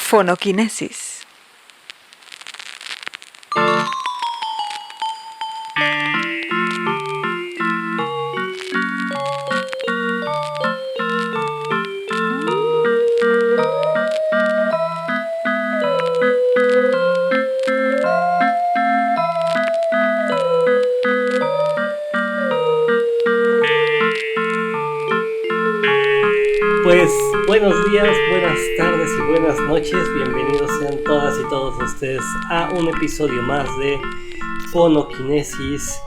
Fonoquinesis. Pues buenos días, buenas tardes y buenas noches. Bienvenidos sean todas y todos ustedes a un episodio más de Fonoquinesis.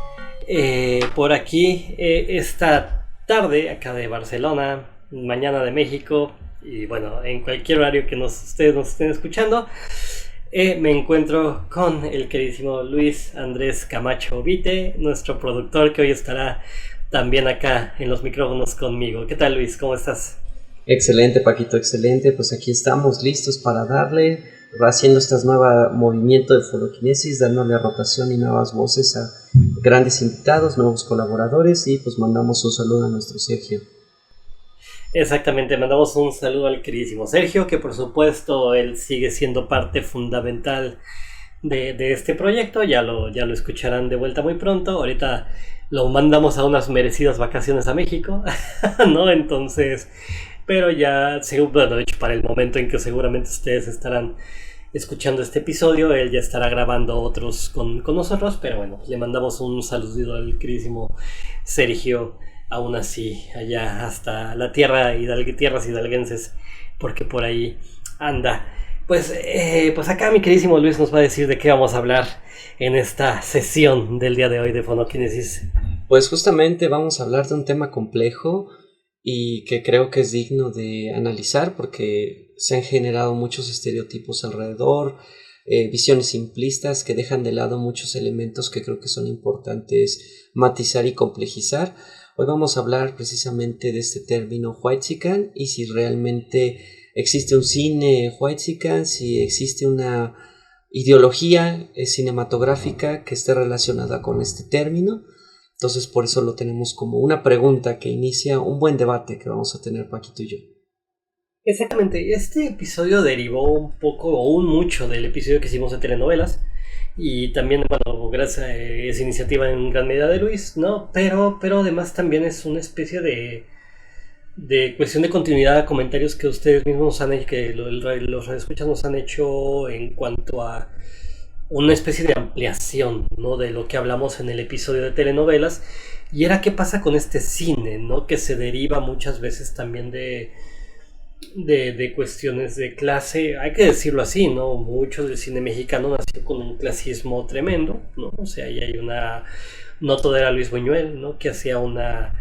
Por aquí esta tarde acá de Barcelona, mañana de México y bueno, en cualquier horario que ustedes nos estén escuchando. Me encuentro con el queridísimo Luis Andrés Camacho Vite, nuestro productor, que hoy estará también acá en los micrófonos conmigo. ¿Qué tal, Luis? ¿Cómo estás? Excelente, Paquito, excelente. Pues aquí estamos listos para darle, haciendo este nuevo movimiento de fonoquinesis, dándole rotación y nuevas voces a grandes invitados, nuevos colaboradores, y pues mandamos un saludo a nuestro Sergio. Exactamente, mandamos un saludo al queridísimo Sergio, que por supuesto él sigue siendo parte fundamental de este proyecto. Ya lo escucharán de vuelta muy pronto. Ahorita lo mandamos a unas merecidas vacaciones a México, ¿no? Entonces, pero ya, bueno, de hecho, para el momento en que seguramente ustedes estarán escuchando este episodio, él ya estará grabando otros con nosotros, pero bueno, le mandamos un saludito al queridísimo Sergio, aún así, allá hasta la tierras hidalguenses, porque por ahí anda. Pues acá mi queridísimo Luis nos va a decir de qué vamos a hablar en esta sesión del día de hoy de Fonoquinesis. Pues justamente vamos a hablar de un tema complejo y que creo que es digno de analizar porque se han generado muchos estereotipos alrededor, visiones simplistas que dejan de lado muchos elementos que creo que son importantes matizar y complejizar. Hoy vamos a hablar precisamente de este término whitexican y si realmente existe un cine whitexican, si existe una ideología cinematográfica que esté relacionada con este término. Entonces por eso lo tenemos como una pregunta que inicia un buen debate que vamos a tener Paquito y yo. Exactamente, este episodio derivó un poco o un mucho del episodio que hicimos de telenovelas y también, bueno, gracias a esa iniciativa en gran medida de Luis, ¿no? Pero además también es una especie de cuestión de continuidad a comentarios que ustedes mismos han hecho, que los radioescuchas nos han hecho en cuanto a una especie de ampliación, ¿no? De lo que hablamos en el episodio de telenovelas, y era qué pasa con este cine, ¿no? Que se deriva muchas veces también de cuestiones de clase, hay que decirlo así, ¿no? Mucho del cine mexicano nació con un clasismo tremendo, ¿no? O sea, ahí hay no todo era Luis Buñuel, ¿no? Que hacía una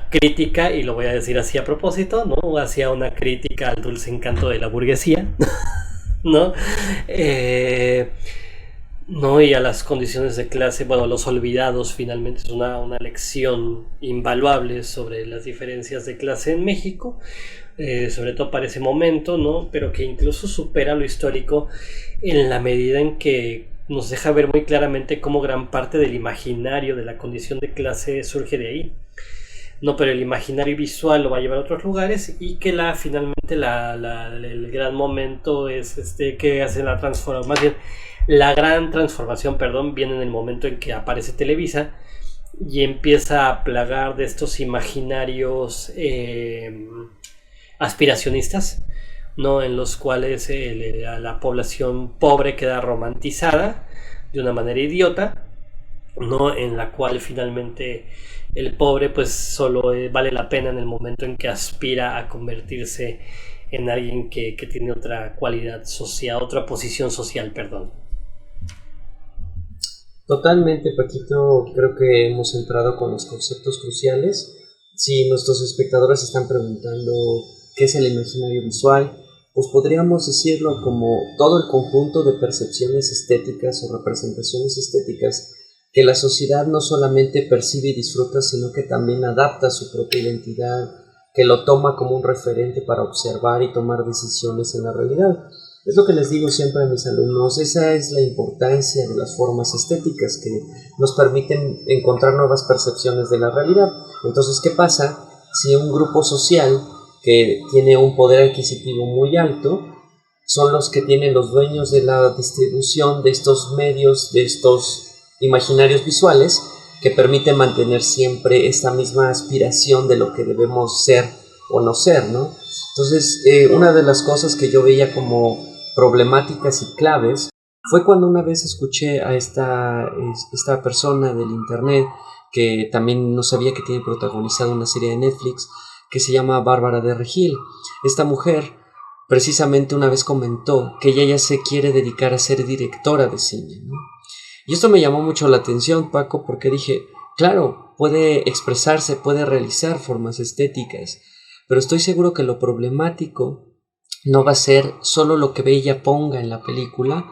crítica, y lo voy a decir así a propósito, ¿no? Hacía una crítica al dulce encanto de la burguesía, ¿no? No, y a las condiciones de clase, bueno, Los Olvidados finalmente es una lección invaluable sobre las diferencias de clase en México, sobre todo para ese momento, ¿no? Pero que incluso supera lo histórico en la medida en que nos deja ver muy claramente cómo gran parte del imaginario de la condición de clase surge de ahí. No, pero el imaginario visual lo va a llevar a otros lugares y que finalmente el gran momento es que hace la transformación, más bien la gran transformación, viene en el momento en que aparece Televisa y empieza a plagar de estos imaginarios aspiracionistas, ¿no? En los cuales la población pobre queda romantizada de una manera idiota, ¿no? En la cual finalmente el pobre pues solo vale la pena en el momento en que aspira a convertirse en alguien que tiene otra cualidad social, otra posición social, Totalmente, Paquito, creo que hemos entrado con los conceptos cruciales. Si nuestros espectadores están preguntando qué es el imaginario visual, pues podríamos decirlo como todo el conjunto de percepciones estéticas o representaciones estéticas que la sociedad no solamente percibe y disfruta, sino que también adapta a su propia identidad, que lo toma como un referente para observar y tomar decisiones en la realidad. Es lo que les digo siempre a mis alumnos, esa es la importancia de las formas estéticas que nos permiten encontrar nuevas percepciones de la realidad. Entonces, ¿qué pasa si un grupo social que tiene un poder adquisitivo muy alto son los que tienen los dueños de la distribución de estos medios, de estos imaginarios visuales, que permiten mantener siempre esta misma aspiración de lo que debemos ser o no ser, ¿no? Entonces, una de las cosas que yo veía como problemáticas y claves fue cuando una vez escuché a esta persona del internet, que también no sabía que tiene protagonizado una serie de Netflix, que se llama Bárbara de Regil. Esta mujer precisamente una vez comentó que ella ya se quiere dedicar a ser directora de cine, ¿no? Y esto me llamó mucho la atención, Paco, porque dije, claro, puede expresarse, puede realizar formas estéticas, pero estoy seguro que lo problemático no va a ser solo lo que ella ponga en la película,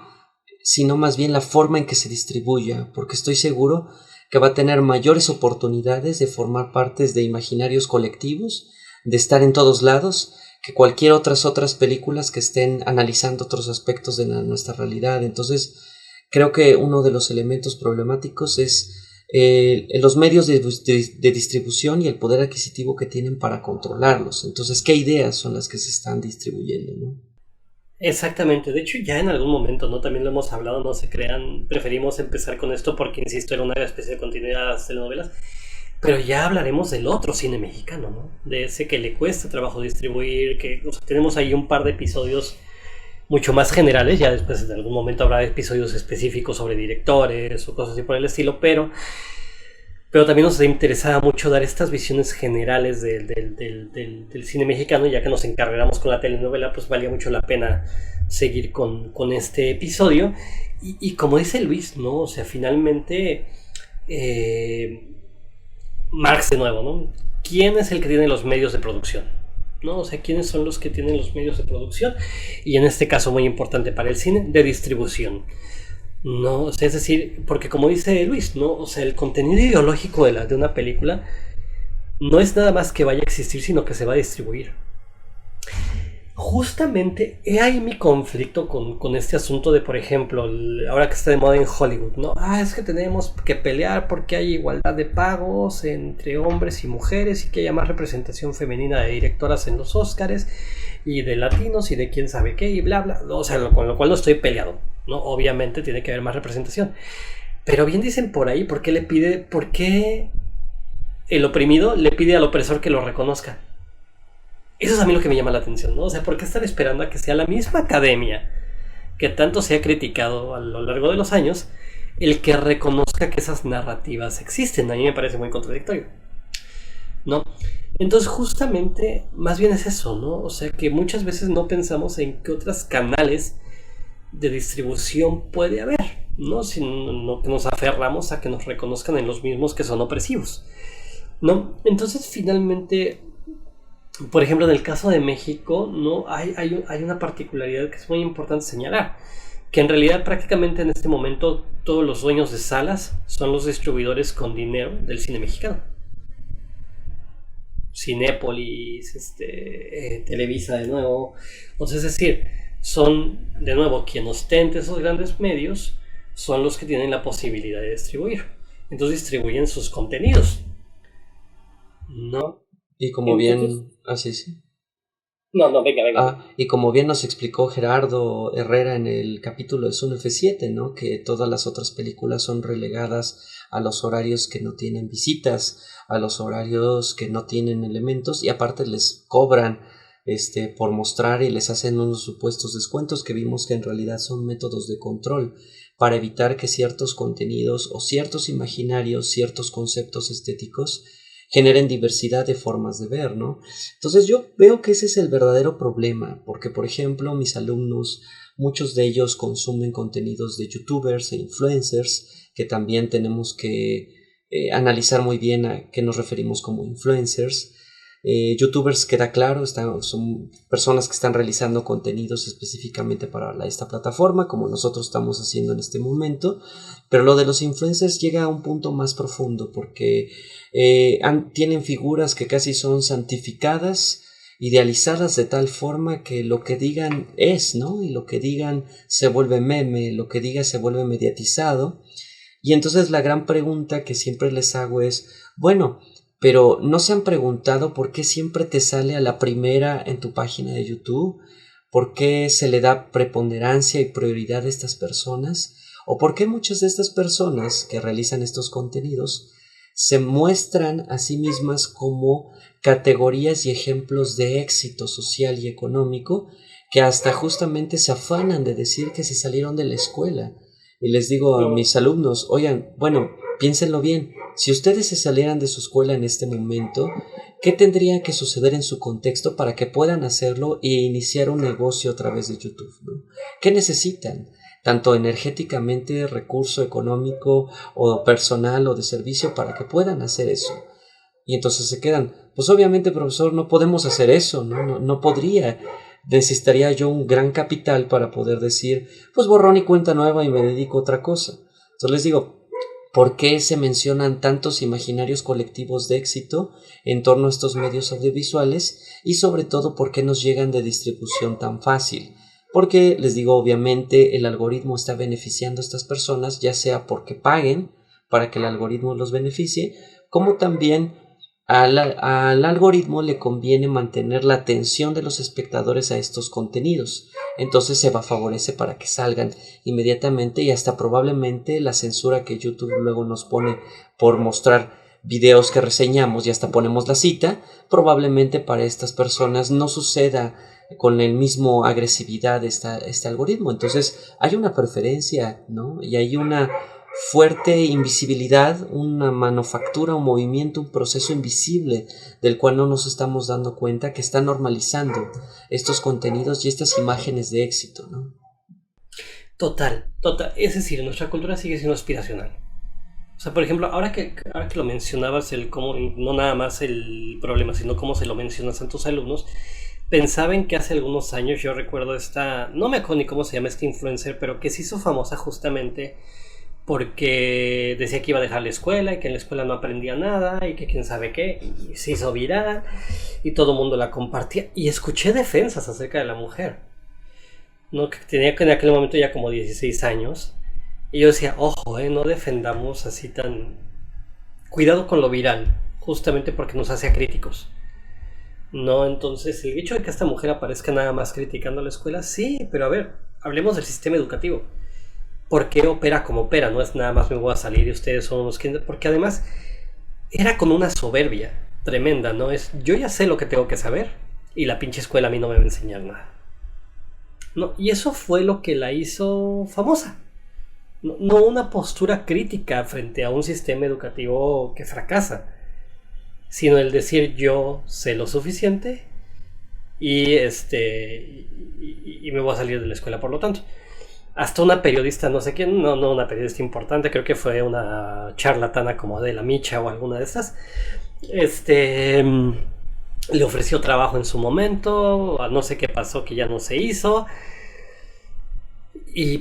sino más bien la forma en que se distribuya, porque estoy seguro que va a tener mayores oportunidades de formar partes de imaginarios colectivos, de estar en todos lados, que cualquier otras películas que estén analizando otros aspectos de nuestra realidad. Entonces, creo que uno de los elementos problemáticos es los medios de distribución y el poder adquisitivo que tienen para controlarlos. Entonces, ¿qué ideas son las que se están distribuyendo, ¿no? Exactamente, de hecho ya en algún momento, ¿no? También lo hemos hablado, no se crean, preferimos empezar con esto porque, insisto, era una especie de continuidad a las telenovelas, pero ya hablaremos del otro cine mexicano, ¿no? De ese que le cuesta trabajo distribuir, que, o sea, tenemos ahí un par de episodios mucho más generales, ya después en algún momento habrá episodios específicos sobre directores o cosas así por el estilo, pero también nos interesaba mucho dar estas visiones generales del cine mexicano. Ya que nos encargamos con la telenovela, pues valía mucho la pena seguir con este episodio. Y como dice Luis, ¿no? O sea, finalmente, Marx de nuevo, ¿no? ¿Quién es el que tiene los medios de producción? ¿No? O sea, ¿quiénes son los que tienen los medios de producción? Y en este caso, muy importante para el cine, de distribución. No, o sea, es decir, porque como dice Luis, ¿no? O sea, el contenido ideológico de una película no es nada más que vaya a existir, sino que se va a distribuir. Justamente he ahí mi conflicto con este asunto de, por ejemplo, ahora que está de moda en Hollywood, ¿no? Es que tenemos que pelear porque hay igualdad de pagos entre hombres y mujeres y que haya más representación femenina de directoras en los Oscars y de latinos y de quién sabe qué y bla bla. O sea, con lo cual no estoy peleado, ¿no? Obviamente tiene que haber más representación. Pero bien dicen por ahí, ¿por qué el oprimido le pide al opresor que lo reconozca? Eso es a mí lo que me llama la atención, ¿no? O sea, ¿por qué estar esperando a que sea la misma academia que tanto se ha criticado a lo largo de los años el que reconozca que esas narrativas existen? A mí me parece muy contradictorio, ¿no? Entonces justamente más bien es eso, ¿no? O sea, que muchas veces no pensamos en qué otros canales de distribución puede haber, ¿no? Sino que nos aferramos a que nos reconozcan en los mismos que son opresivos, ¿no? Entonces finalmente, por ejemplo, en el caso de México, ¿no? Hay una particularidad que es muy importante señalar, que en realidad prácticamente en este momento todos los dueños de salas son los distribuidores con dinero del cine mexicano. Cinépolis, Televisa de nuevo. O sea, es decir, son de nuevo quien ostenta esos grandes medios, son los que tienen la posibilidad de distribuir. Entonces distribuyen sus contenidos, ¿no? Y como bien... sí. No, venga. Y como bien nos explicó Gerardo Herrera en el capítulo de Zoom F7, ¿no? Que todas las otras películas son relegadas a los horarios que no tienen visitas, a los horarios que no tienen elementos, y aparte les cobran por mostrar y les hacen unos supuestos descuentos que vimos que en realidad son métodos de control para evitar que ciertos contenidos o ciertos imaginarios, ciertos conceptos estéticos generen diversidad de formas de ver, ¿no? Entonces yo veo que ese es el verdadero problema, porque por ejemplo mis alumnos, muchos de ellos consumen contenidos de youtubers e influencers, que también tenemos que analizar muy bien a qué nos referimos como influencers. Youtubers, queda claro, son personas que están realizando contenidos específicamente para esta plataforma, como nosotros estamos haciendo en este momento, pero lo de los influencers llega a un punto más profundo, porque tienen figuras que casi son santificadas, idealizadas de tal forma que lo que digan es, ¿no? Y lo que digan se vuelve meme, lo que diga se vuelve mediatizado. Y entonces la gran pregunta que siempre les hago es, bueno, pero ¿no se han preguntado por qué siempre te sale a la primera en tu página de YouTube? ¿Por qué se le da preponderancia y prioridad a estas personas? ¿O por qué muchas de estas personas que realizan estos contenidos se muestran a sí mismas como categorías y ejemplos de éxito social y económico, que hasta justamente se afanan de decir que se salieron de la escuela? Y les digo a mis alumnos, oigan, bueno, piénsenlo bien, si ustedes se salieran de su escuela en este momento, ¿qué tendría que suceder en su contexto para que puedan hacerlo e iniciar un negocio a través de YouTube, ¿no? ¿Qué necesitan? Tanto energéticamente, recurso económico o personal o de servicio para que puedan hacer eso. Y entonces se quedan, pues obviamente, profesor, no podemos hacer eso, no podría. Necesitaría yo un gran capital para poder decir, pues borrón y cuenta nueva y me dedico a otra cosa. Entonces les digo, ¿por qué se mencionan tantos imaginarios colectivos de éxito en torno a estos medios audiovisuales? Y sobre todo, ¿por qué nos llegan de distribución tan fácil? Porque, les digo, obviamente el algoritmo está beneficiando a estas personas, ya sea porque paguen para que el algoritmo los beneficie, como también al algoritmo le conviene mantener la atención de los espectadores a estos contenidos. Entonces se favorece para que salgan inmediatamente, y hasta probablemente la censura que YouTube luego nos pone por mostrar videos que reseñamos y hasta ponemos la cita, probablemente para estas personas no suceda con el mismo agresividad este algoritmo. Entonces hay una preferencia, ¿no? Y hay una fuerte invisibilidad, una manufactura, un movimiento, un proceso invisible del cual no nos estamos dando cuenta, que está normalizando estos contenidos y estas imágenes de éxito, ¿no? Total. Es decir, nuestra cultura sigue siendo aspiracional. O sea, por ejemplo, ahora que lo mencionabas, el cómo, no nada más el problema, sino cómo se lo mencionas a tus alumnos, pensaba en que hace algunos años, yo recuerdo no me acuerdo ni cómo se llama esta influencer, pero que se hizo famosa justamente porque decía que iba a dejar la escuela y que en la escuela no aprendía nada y que quién sabe qué, y se hizo viral y todo el mundo la compartía, y escuché defensas acerca de la mujer, ¿no? Que tenía que en aquel momento ya como 16 años, y yo decía, ojo, no defendamos así tan... Cuidado con lo viral, justamente porque nos hace acríticos, ¿no? Entonces el hecho de que esta mujer aparezca nada más criticando a la escuela, sí, pero a ver, hablemos del sistema educativo. ¿Por qué opera como opera? No es nada más me voy a salir y ustedes son los que... Porque además era con una soberbia tremenda, ¿no? Es, yo ya sé lo que tengo que saber y la pinche escuela a mí no me va a enseñar nada, ¿no? Y eso fue lo que la hizo famosa. No una postura crítica frente a un sistema educativo que fracasa, sino el decir yo sé lo suficiente y y me voy a salir de la escuela por lo tanto. Hasta una periodista, no sé quién, no una periodista importante, creo que fue una charlatana como Adela Micha o alguna de esas, le ofreció trabajo en su momento, no sé qué pasó que ya no se hizo,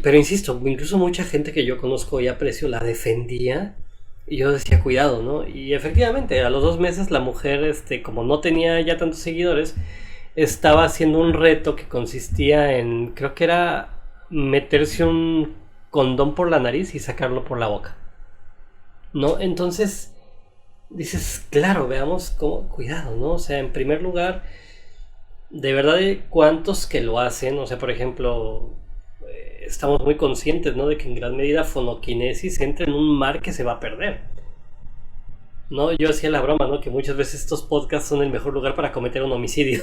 pero insisto, incluso mucha gente que yo conozco y aprecio la defendía, y yo decía cuidado, ¿no? Y efectivamente, a los 2 meses la mujer, como no tenía ya tantos seguidores, estaba haciendo un reto que consistía en, creo que era meterse un condón por la nariz y sacarlo por la boca, ¿no? Entonces dices, claro, veamos cómo, cuidado, ¿no? O sea, en primer lugar, de verdad, ¿cuántos que lo hacen? O sea, por ejemplo, estamos muy conscientes, ¿no? De que en gran medida fonoquinesis entra en un mar que se va a perder, ¿no? Yo hacía la broma, ¿no? Que muchas veces estos podcasts son el mejor lugar para cometer un homicidio.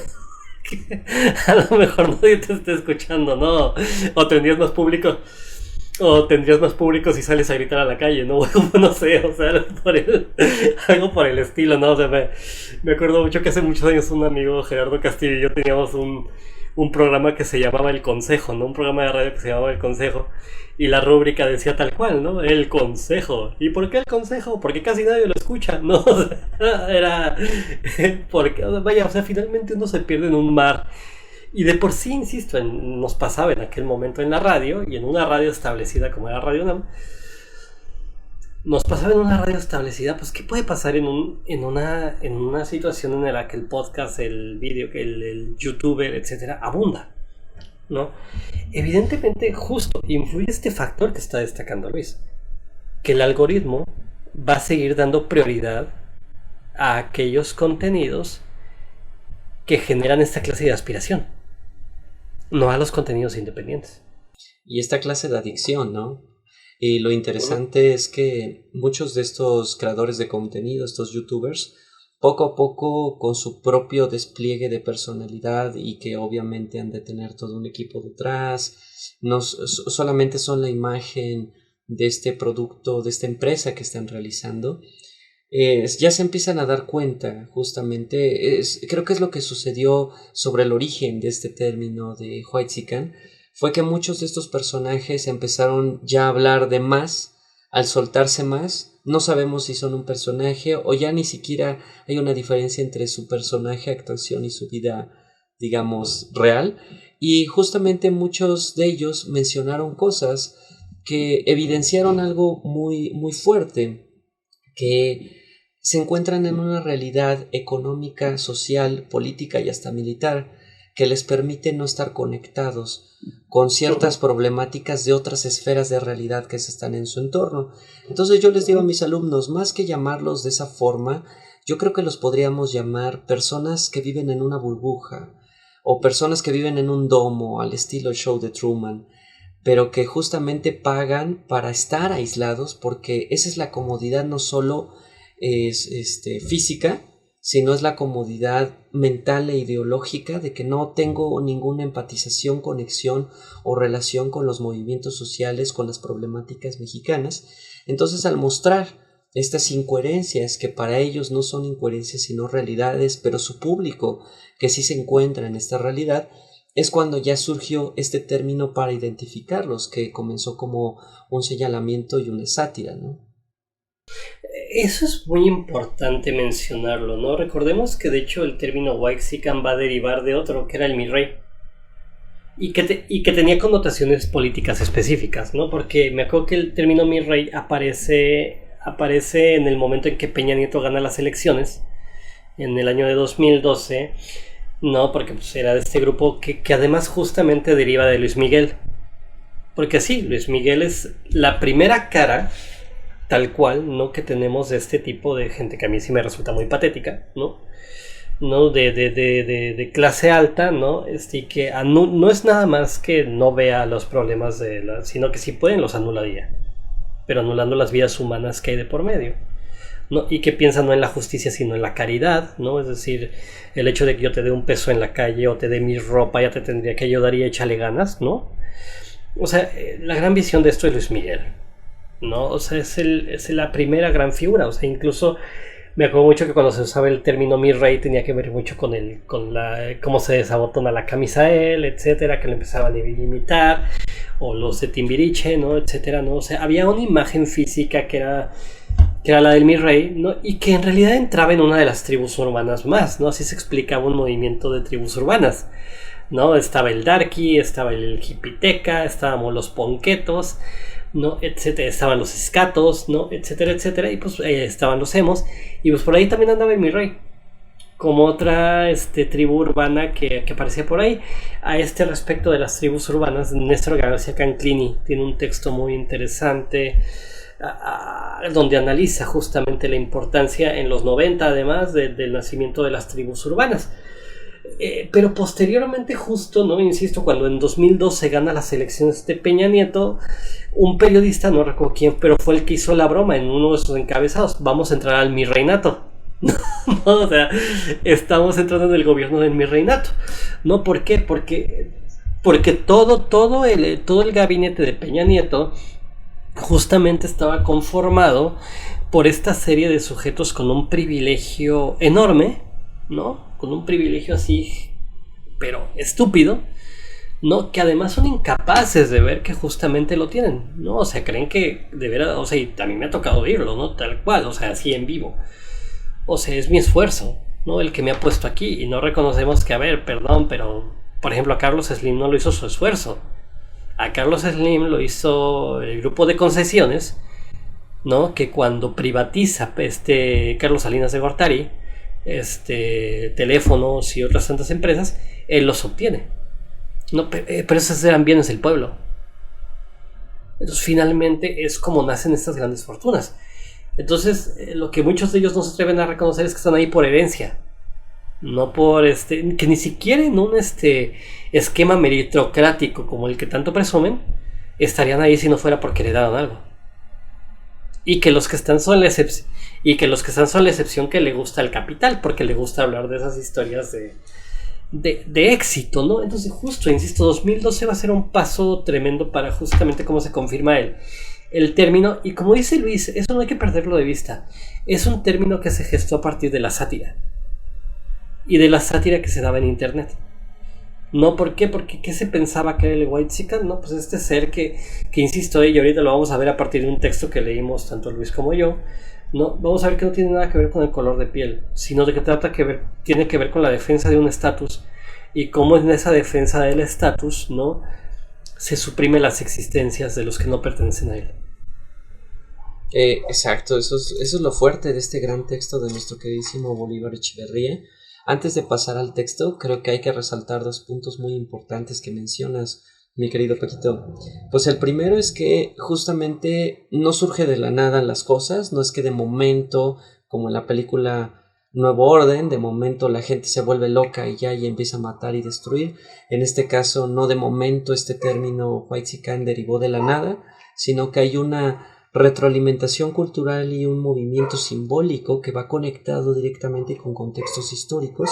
A lo mejor nadie te esté escuchando, ¿no? O tendrías más público si sales a gritar a la calle, ¿no? No sé, o sea, algo por el estilo, ¿no? O sea, me acuerdo mucho que hace muchos años un amigo, Gerardo Castillo, y yo teníamos un programa que se llamaba El Consejo, ¿no? Un programa de radio que se llamaba El Consejo, y la rúbrica decía tal cual, ¿no? El Consejo. ¿Y por qué el Consejo? Porque casi nadie lo escucha, ¿no? O sea, era... porque, vaya, o sea, finalmente uno se pierde en un mar. Y de por sí, insisto, nos pasaba en aquel momento en la radio, y en una radio establecida como era Radio UNAM, nos pasaba en una radio establecida, pues ¿qué puede pasar en una situación en la que el podcast, el vídeo, el youtuber, etcétera, abunda, ¿no? Evidentemente, justo influye este factor que está destacando Luis, que el algoritmo va a seguir dando prioridad a aquellos contenidos que generan esta clase de aspiración. no a los contenidos independientes. Y esta clase de adicción, ¿no? Y lo interesante es que muchos de estos creadores de contenido, estos youtubers, poco a poco con su propio despliegue de personalidad y que obviamente han de tener todo un equipo detrás, no solamente son la imagen de este producto, de esta empresa que están realizando, ya se empiezan a dar cuenta justamente, creo que es lo que sucedió sobre el origen de este término de Whitexican, fue que muchos de estos personajes empezaron ya a hablar de más, al soltarse más, no sabemos si son un personaje o ya ni siquiera hay una diferencia entre su personaje, actuación y su vida, digamos, real, y justamente muchos de ellos mencionaron cosas que evidenciaron algo muy, muy fuerte, que se encuentran en una realidad económica, social, política y hasta militar que les permite no estar conectados con ciertas problemáticas de otras esferas de realidad que se están en su entorno. Entonces yo les digo a mis alumnos, más que llamarlos de esa forma, yo creo que los podríamos llamar personas que viven en una burbuja o personas que viven en un domo al estilo show de Truman, pero que justamente pagan para estar aislados porque esa es la comodidad no solo física, sino es la comodidad mental e ideológica de que no tengo ninguna empatización, conexión o relación con los movimientos sociales, con las problemáticas mexicanas. Entonces, al mostrar estas incoherencias que para ellos no son incoherencias sino realidades, pero su público que sí se encuentra en esta realidad, es cuando ya surgió este término para identificarlos, que comenzó como un señalamiento y una sátira, ¿no? Eso es muy importante mencionarlo, ¿no? Recordemos que de hecho el término Whitexican va a derivar de otro, que era el mi rey. Y que tenía connotaciones políticas específicas, ¿no? Porque me acuerdo que el término mi rey aparece en el momento en que Peña Nieto gana las elecciones, en el año de 2012, ¿no? Porque pues, era de este grupo que además justamente deriva de Luis Miguel. Porque sí, Luis Miguel es la primera cara tal cual, ¿no? Que tenemos de este tipo de gente que a mí sí me resulta muy patética, ¿no? ¿No? De clase alta, ¿no? Que no es nada más que no vea los problemas sino que si pueden los anularía, pero anulando las vidas humanas que hay de por medio, ¿no? Y que piensa no en la justicia sino en la caridad, ¿no? Es decir, el hecho de que yo te dé un peso en la calle o te dé mi ropa ya te tendría que ayudar y échale ganas, ¿no? O sea, la gran visión de esto es Luis Miguel, ¿no? O sea, es la primera gran figura. O sea, incluso me acuerdo mucho que cuando se usaba el término mi rey tenía que ver mucho con cómo se desabotona la camisa a él, etcétera, que lo empezaban a imitar, o los de Timbiriche, ¿no? Etcétera, ¿no? O sea, había una imagen física que era la del mi rey, ¿no? Y que en realidad entraba en una de las tribus urbanas más, ¿no? Así se explicaba un movimiento de tribus urbanas, ¿no? Estaba el darky, estaba el hipiteca, estábamos los ponquetos, ¿no? Etcétera, estaban los escatos, ¿no? Etcétera, etcétera, y pues estaban los emos, y pues por ahí también andaba el mi rey, como otra tribu urbana que aparecía por ahí. A respecto de las tribus urbanas, Néstor García Canclini tiene un texto muy interesante donde analiza justamente la importancia en los 90 además del nacimiento de las tribus urbanas. Pero posteriormente justo, ¿no? Insisto, cuando en 2012 gana las elecciones de Peña Nieto, un periodista, no recuerdo quién, pero fue el que hizo la broma en uno de sus encabezados: vamos a entrar al mi reinato. ¿No? O sea, estamos entrando en el gobierno del mi reinato, ¿no? ¿Por qué? Porque todo el gabinete de Peña Nieto justamente estaba conformado por esta serie de sujetos con un privilegio enorme, ¿no? Con un privilegio así, pero estúpido, ¿no? Que además son incapaces de ver que justamente lo tienen, ¿no? O sea, creen que de veras, o sea, y a mí me ha tocado oírlo, ¿no? Tal cual, o sea, así en vivo. O sea, es mi esfuerzo, ¿no? El que me ha puesto aquí, y no reconocemos que, a ver, perdón, pero por ejemplo a Carlos Slim no lo hizo su esfuerzo. A Carlos Slim lo hizo el grupo de concesiones, ¿no? Que cuando privatiza Carlos Salinas de Gortari, teléfonos y otras tantas empresas, él los obtiene, ¿no? Pero esos eran bienes del pueblo. Entonces finalmente es como nacen estas grandes fortunas. Entonces lo que muchos de ellos no se atreven a reconocer es que están ahí por herencia, no por que ni siquiera en un esquema meritocrático como el que tanto presumen, estarían ahí si no fuera porque heredaron algo. Y que los que están son la excepción, que le gusta el capital, porque le gusta hablar de esas historias de éxito, ¿no? Entonces, justo, insisto, 2012 va a ser un paso tremendo para justamente cómo se confirma el término. Y como dice Luis, eso no hay que perderlo de vista. Es un término que se gestó a partir de la sátira. Y de la sátira que se daba en internet. No, ¿por qué? Porque ¿qué se pensaba que era el whitezican? No, pues este ser que insisto, y ahorita lo vamos a ver a partir de un texto que leímos tanto Luis como yo. No, vamos a ver que no tiene nada que ver con el color de piel, sino de que tiene que ver con la defensa de un estatus, y cómo en esa defensa del estatus, ¿no?, se suprime las existencias de los que no pertenecen a él. Exacto, eso es lo fuerte de este gran texto de nuestro queridísimo Bolívar Echeverría. Antes de pasar al texto, creo que hay que resaltar dos puntos muy importantes que mencionas, mi querido Paquito. Pues el primero es que justamente no surge de la nada las cosas, no es que de momento, como en la película Nuevo Orden, de momento la gente se vuelve loca y empieza a matar y destruir. En este caso, no de momento este término whitezican derivó de la nada, sino que hay una retroalimentación cultural y un movimiento simbólico que va conectado directamente con contextos históricos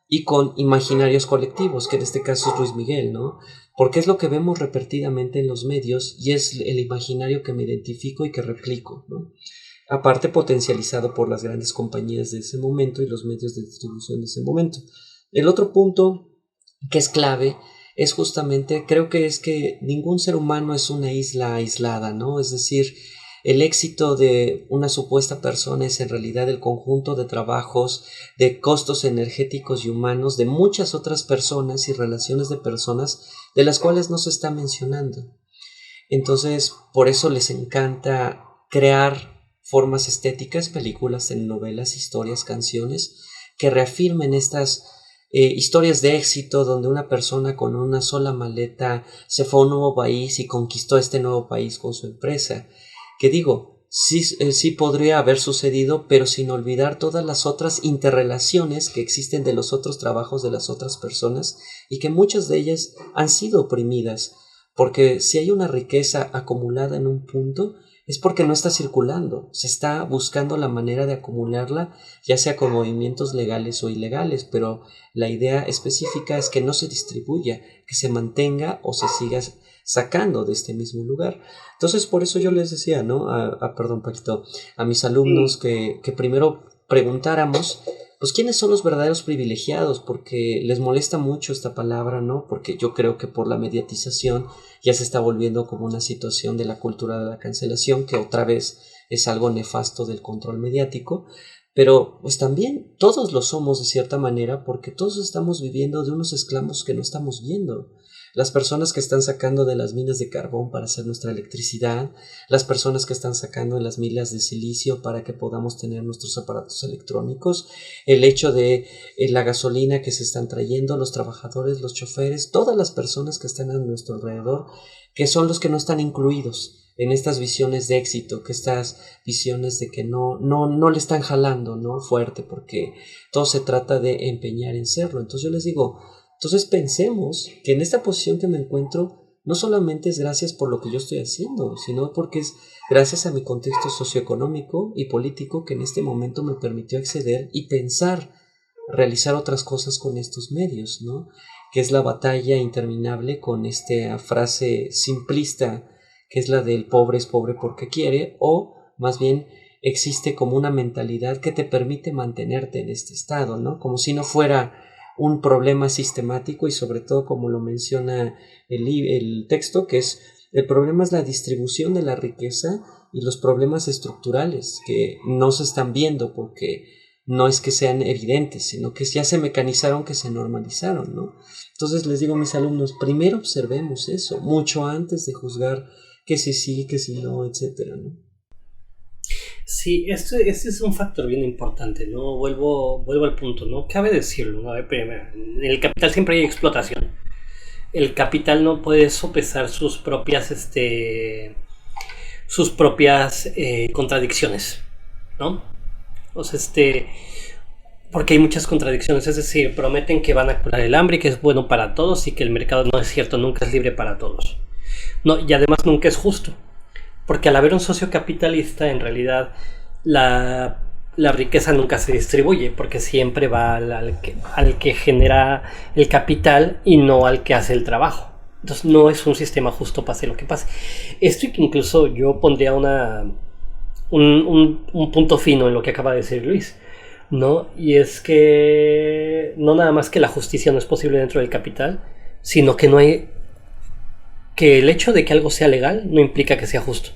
y con imaginarios colectivos, que en este caso es Luis Miguel, ¿no? Porque es lo que vemos repetidamente en los medios y es el imaginario que me identifico y que replico, ¿no? Aparte potencializado por las grandes compañías de ese momento y los medios de distribución de ese momento. El otro punto que es clave es justamente, creo que es que ningún ser humano es una isla aislada, ¿no? Es decir, el éxito de una supuesta persona es en realidad el conjunto de trabajos, de costos energéticos y humanos de muchas otras personas y relaciones de personas de las cuales no se está mencionando. Entonces, por eso les encanta crear formas estéticas, películas, telenovelas, historias, canciones, que reafirmen estas historias de éxito donde una persona con una sola maleta se fue a un nuevo país y conquistó este nuevo país con su empresa. Que digo, sí podría haber sucedido, pero sin olvidar todas las otras interrelaciones que existen de los otros trabajos de las otras personas y que muchas de ellas han sido oprimidas, porque si hay una riqueza acumulada en un punto, es porque no está circulando, se está buscando la manera de acumularla, ya sea con movimientos legales o ilegales, pero la idea específica es que no se distribuya, que se mantenga o se siga sacando de este mismo lugar. Entonces, por eso yo les decía, ¿no? Perdón, Paquito, a mis alumnos que primero preguntáramos, pues, ¿quiénes son los verdaderos privilegiados? Porque les molesta mucho esta palabra, ¿no? Porque yo creo que por la mediatización ya se está volviendo como una situación de la cultura de la cancelación, que otra vez es algo nefasto del control mediático, pero pues también todos lo somos de cierta manera porque todos estamos viviendo de unos esclavos que no estamos viendo. Las personas que están sacando de las minas de carbón para hacer nuestra electricidad, las personas que están sacando de las minas de silicio para que podamos tener nuestros aparatos electrónicos, el hecho de la gasolina que se están trayendo, los trabajadores, los choferes, todas las personas que están a nuestro alrededor, que son los que no están incluidos en estas visiones de éxito, que estas visiones de que no le están jalando, ¿no? Fuerte, porque todo se trata de empeñar en serlo. Entonces yo les digo, entonces pensemos que en esta posición que me encuentro no solamente es gracias por lo que yo estoy haciendo, sino porque es gracias a mi contexto socioeconómico y político que en este momento me permitió acceder y pensar, realizar otras cosas con estos medios, ¿no? Que es la batalla interminable con esta frase simplista que es la del pobre es pobre porque quiere, o más bien existe como una mentalidad que te permite mantenerte en este estado, ¿no? Como si no fuera un problema sistemático y sobre todo como lo menciona el texto, que es el problema es la distribución de la riqueza y los problemas estructurales que no se están viendo porque no es que sean evidentes, sino que ya se mecanizaron, que se normalizaron, ¿no? Entonces les digo a mis alumnos, primero observemos eso, mucho antes de juzgar que si sí, que si no, etcétera, ¿no? Sí, este es un factor bien importante, ¿no? Vuelvo al punto, ¿no? Cabe decirlo, ¿no? A ver, primero, en el capital siempre hay explotación. El capital no puede sopesar sus propias contradicciones, ¿no? O sea, Porque hay muchas contradicciones, es decir, prometen que van a curar el hambre y que es bueno para todos y que el mercado no es cierto, nunca es libre para todos. No, y además nunca es justo, porque al haber un socio capitalista, en realidad la riqueza nunca se distribuye, porque siempre va al que genera el capital y no al que hace el trabajo. Entonces no es un sistema justo, pase lo que pase. Esto que incluso yo pondría un punto fino en lo que acaba de decir Luis, ¿no? Y es que no nada más que la justicia no es posible dentro del capital, sino que no hay que el hecho de que algo sea legal no implica que sea justo.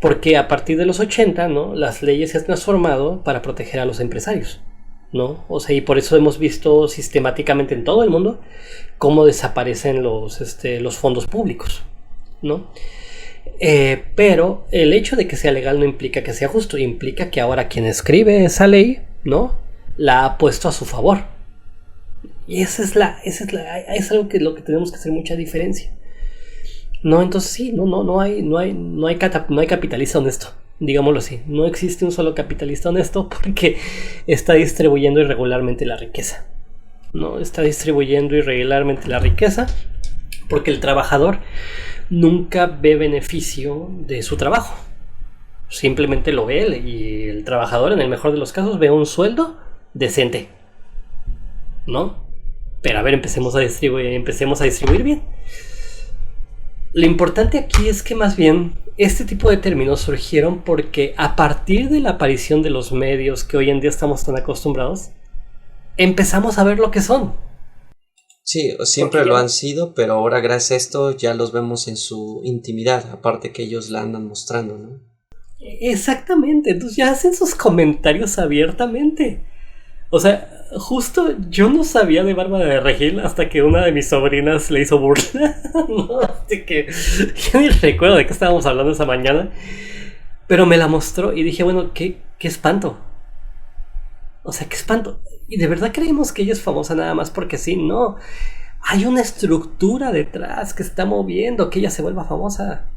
Porque a partir de los 80, ¿no? Las leyes se han transformado para proteger a los empresarios, ¿no? O sea, y por eso hemos visto sistemáticamente en todo el mundo cómo desaparecen los fondos públicos, ¿no? Pero el hecho de que sea legal no implica que sea justo, implica que ahora quien escribe esa ley, ¿no? La ha puesto a su favor. Y es algo que lo que tenemos que hacer mucha diferencia. No, entonces sí, no hay capitalista honesto, digámoslo así. No existe un solo capitalista honesto porque está distribuyendo irregularmente la riqueza. No está distribuyendo irregularmente la riqueza porque el trabajador nunca ve beneficio de su trabajo. Simplemente lo ve él y el trabajador, en el mejor de los casos, ve un sueldo decente, ¿no? Pero a ver, empecemos a distribuir bien. Lo importante aquí es que más bien este tipo de términos surgieron porque a partir de la aparición de los medios que hoy en día estamos tan acostumbrados, empezamos a ver lo que son. Sí, siempre lo han sido, pero ahora gracias a esto ya los vemos en su intimidad, aparte que ellos la andan mostrando, ¿no? Exactamente, entonces ya hacen sus comentarios abiertamente. O sea, justo yo no sabía de Bárbara de Regil hasta que una de mis sobrinas le hizo burla. No, así que yo ni recuerdo de qué estábamos hablando esa mañana. Pero me la mostró y dije, bueno, qué espanto. O sea, qué espanto. Y de verdad creemos que ella es famosa nada más porque sí, no. Hay una estructura detrás que está moviendo que ella se vuelva famosa.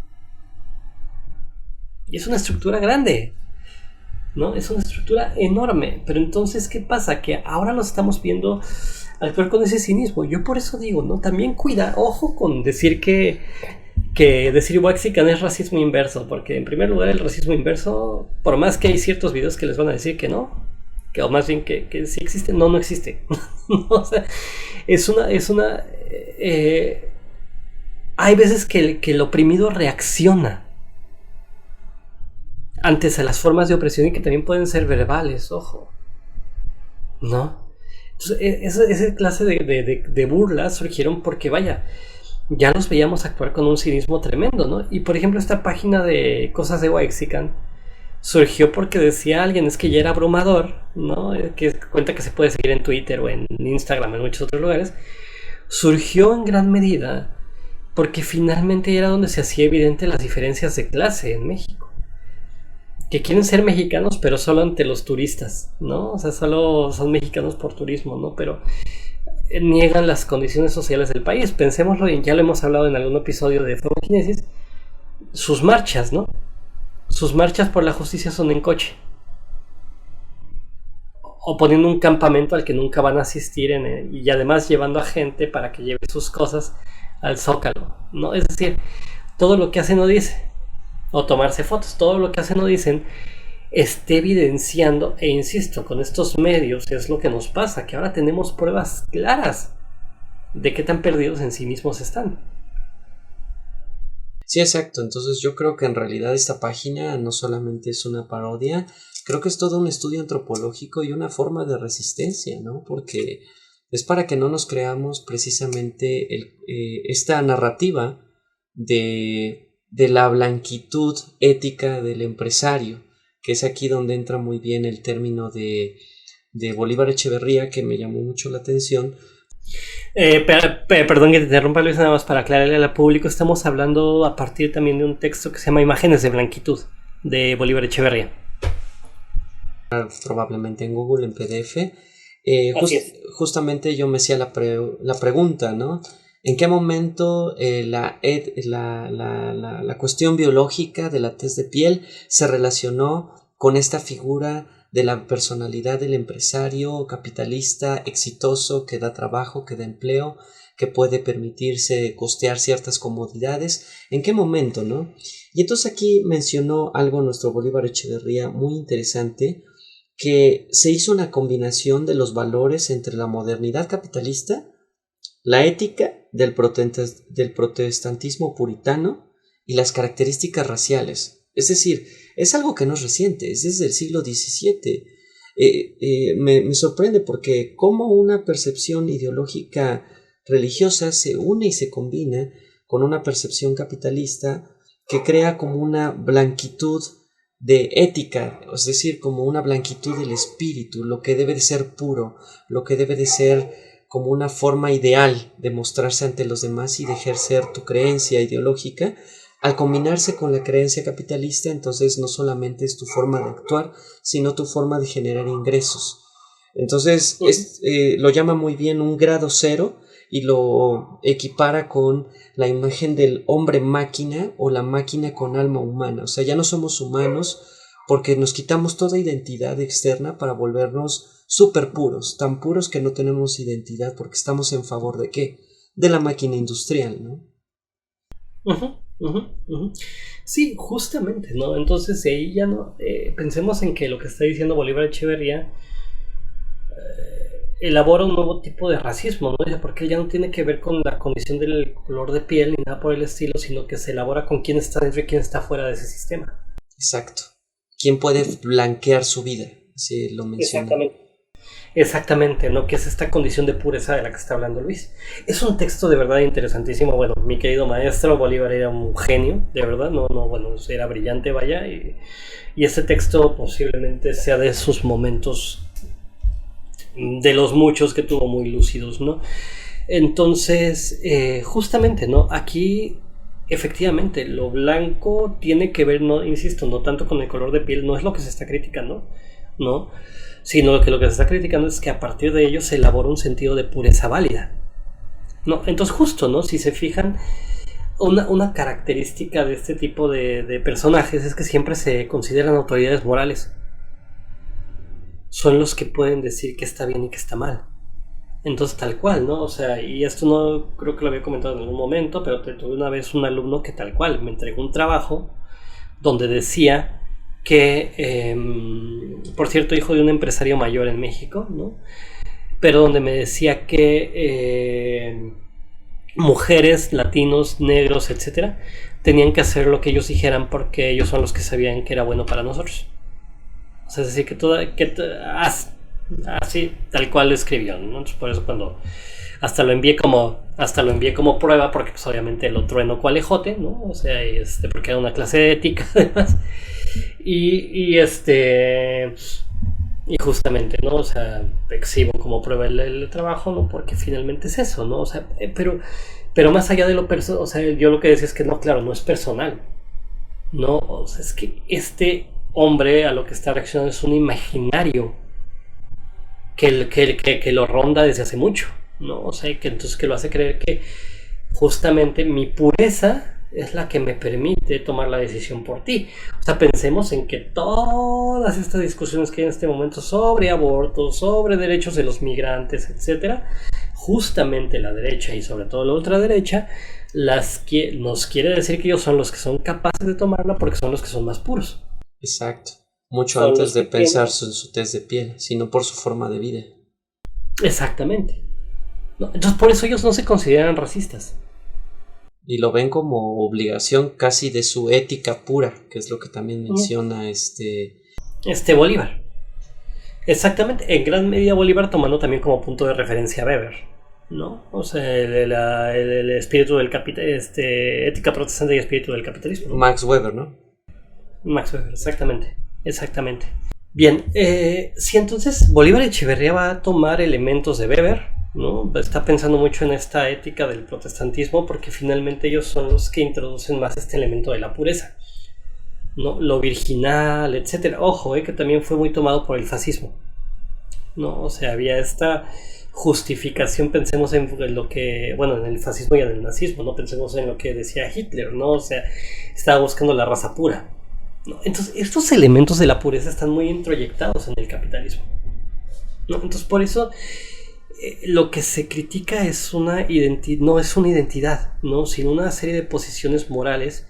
Y es una estructura grande, ¿no? Es una estructura enorme. Pero entonces, ¿qué pasa? Que ahora nos estamos viendo actuar con ese cinismo. Yo por eso digo, ¿no? También cuida, ojo con decir que decir Waxican es racismo inverso. Porque en primer lugar el racismo inverso, por más que hay ciertos videos que les van a decir que no, que o más bien que sí existe, no existe. O sea, hay veces que el oprimido reacciona antes a las formas de opresión y que también pueden ser verbales, ojo, ¿no? Entonces, esa clase de burlas surgieron porque, vaya, ya los veíamos actuar con un cinismo tremendo, ¿no? Y por ejemplo, esta página de cosas de Waxican surgió porque decía alguien, es que ya era abrumador, ¿no? Que cuenta que se puede seguir en Twitter o en Instagram, en muchos otros lugares. Surgió en gran medida porque finalmente era donde se hacía evidente las diferencias de clase en México. Que quieren ser mexicanos, pero solo ante los turistas, ¿no? O sea, solo son mexicanos por turismo, ¿no? Pero niegan las condiciones sociales del país. Pensémoslo, y ya lo hemos hablado en algún episodio de Fomokinesis, sus marchas, ¿no? Sus marchas por la justicia son en coche. O poniendo un campamento al que nunca van a asistir y además llevando a gente para que lleve sus cosas al Zócalo, ¿no? Es decir, todo lo que hacen o dice, o tomarse fotos, todo lo que hacen o dicen, esté evidenciando, e insisto, con estos medios es lo que nos pasa, que ahora tenemos pruebas claras de qué tan perdidos en sí mismos están. Sí, exacto. Entonces yo creo que en realidad esta página no solamente es una parodia, creo que es todo un estudio antropológico y una forma de resistencia, ¿no? Porque es para que no nos creamos precisamente esta narrativa de la blanquitud ética del empresario, que es aquí donde entra muy bien el término de Bolívar Echeverría, que me llamó mucho la atención. Perdón que te interrumpa, Luis, nada más para aclararle al público, estamos hablando a partir también de un texto que se llama Imágenes de Blanquitud, de Bolívar Echeverría. Probablemente en Google, en PDF. Justamente yo me hacía la pregunta, ¿no? ¿En qué momento la cuestión biológica de la tez de piel se relacionó con esta figura de la personalidad del empresario capitalista exitoso que da trabajo, que da empleo, que puede permitirse costear ciertas comodidades. ¿En qué momento, no? Y entonces aquí mencionó algo nuestro Bolívar Echeverría muy interesante, que se hizo una combinación de los valores entre la modernidad capitalista, la ética del protestantismo puritano y las características raciales. Es decir, es algo que no es reciente, es desde el siglo XVII. Me sorprende porque cómo una percepción ideológica religiosa se une y se combina con una percepción capitalista que crea como una blanquitud de ética, es decir, como una blanquitud del espíritu, lo que debe de ser puro, lo que debe de ser como una forma ideal de mostrarse ante los demás y de ejercer tu creencia ideológica. Al combinarse con la creencia capitalista, entonces no solamente es tu forma de actuar, sino tu forma de generar ingresos. Entonces lo llama muy bien un grado cero y lo equipara con la imagen del hombre máquina o la máquina con alma humana. O sea, ya no somos humanos porque nos quitamos toda identidad externa para volvernos súper puros, tan puros que no tenemos identidad porque estamos en favor de ¿qué? De la máquina industrial, ¿no? Sí, justamente, ¿no? Entonces ahí ya no pensemos en que lo que está diciendo Bolívar Echeverría elabora un nuevo tipo de racismo, ¿no? Porque ya no tiene que ver con la condición del color de piel ni nada por el estilo, sino que se elabora con quién está dentro y quién está fuera de ese sistema. Exacto. ¿Quién puede blanquear su vida? Así lo menciona. Exactamente, ¿no? Que es esta condición de pureza de la que está hablando Luis. Es un texto de verdad interesantísimo. Bueno, mi querido maestro Bolívar era un genio, de verdad, bueno, era brillante, vaya, y este texto posiblemente sea de sus momentos, de los muchos que tuvo muy lúcidos, ¿no? Entonces, justamente, ¿no? Aquí, efectivamente, lo blanco tiene que ver, no, insisto, no tanto con el color de piel, no es lo que se está criticando, ¿no? Sino que lo que se está criticando es que a partir de ello se elabora un sentido de pureza válida, ¿no? Entonces, justo, ¿no? Si se fijan, una característica de este tipo de personajes es que siempre se consideran autoridades morales. Son los que pueden decir que está bien y que está mal. Entonces, tal cual, ¿no? O sea, y esto no creo que lo había comentado en algún momento, pero tuve una vez un alumno que tal cual me entregó un trabajo donde decía que, por cierto, hijo de un empresario mayor en México, ¿no? Pero donde me decía que mujeres, latinos, negros, etcétera, tenían que hacer lo que ellos dijeran porque ellos son los que sabían que era bueno para nosotros. O sea, es decir, así tal cual lo escribió, ¿no? Entonces, por eso cuando hasta lo envié como prueba, porque pues obviamente lo trueno cualejote, ¿no? O sea, porque era una clase de ética además. Y justamente, ¿no? O sea, exhibo como prueba el trabajo, ¿no? Porque finalmente es eso, ¿no? O sea, pero más allá de lo personal, o sea, yo lo que decía es que no, claro, no es personal, ¿no? O sea, es que este hombre a lo que está reaccionando es un imaginario que lo ronda desde hace mucho, ¿no? O sea, que entonces que lo hace creer que justamente mi pureza es la que me permite tomar la decisión por ti. O sea, pensemos en que todas estas discusiones que hay en este momento sobre aborto, sobre derechos de los migrantes, etcétera, justamente la derecha y sobre todo la ultraderecha nos quiere decir que ellos son los que son capaces de tomarla porque son los que son más puros. Exacto. Mucho son antes de pensar en su tez de piel, sino por su forma de vida. Exactamente. ¿No? Entonces por eso ellos no se consideran racistas. Y lo ven como obligación casi de su ética pura, que es lo que también menciona Bolívar. Exactamente, en gran medida Bolívar tomando también como punto de referencia a Weber, ¿no? O sea, el espíritu del ética protestante y espíritu del capitalismo, ¿no? Max Weber, ¿no? Max Weber, exactamente. Bien, si entonces Bolívar Echeverría va a tomar elementos de Weber, ¿no? Está pensando mucho en esta ética del protestantismo porque finalmente ellos son los que introducen más este elemento de la pureza, ¿no? Lo virginal, etcétera. Ojo, que también fue muy tomado por el fascismo, ¿no? O sea, había esta justificación, pensemos en lo que, bueno, en el fascismo y en el nazismo, ¿no? Pensemos en lo que decía Hitler, ¿no? O sea, estaba buscando la raza pura, ¿no? Entonces, estos elementos de la pureza están muy introyectados en el capitalismo, ¿no? Entonces, por eso lo que se critica es una identidad, no es una identidad, ¿no? Sino una serie de posiciones morales,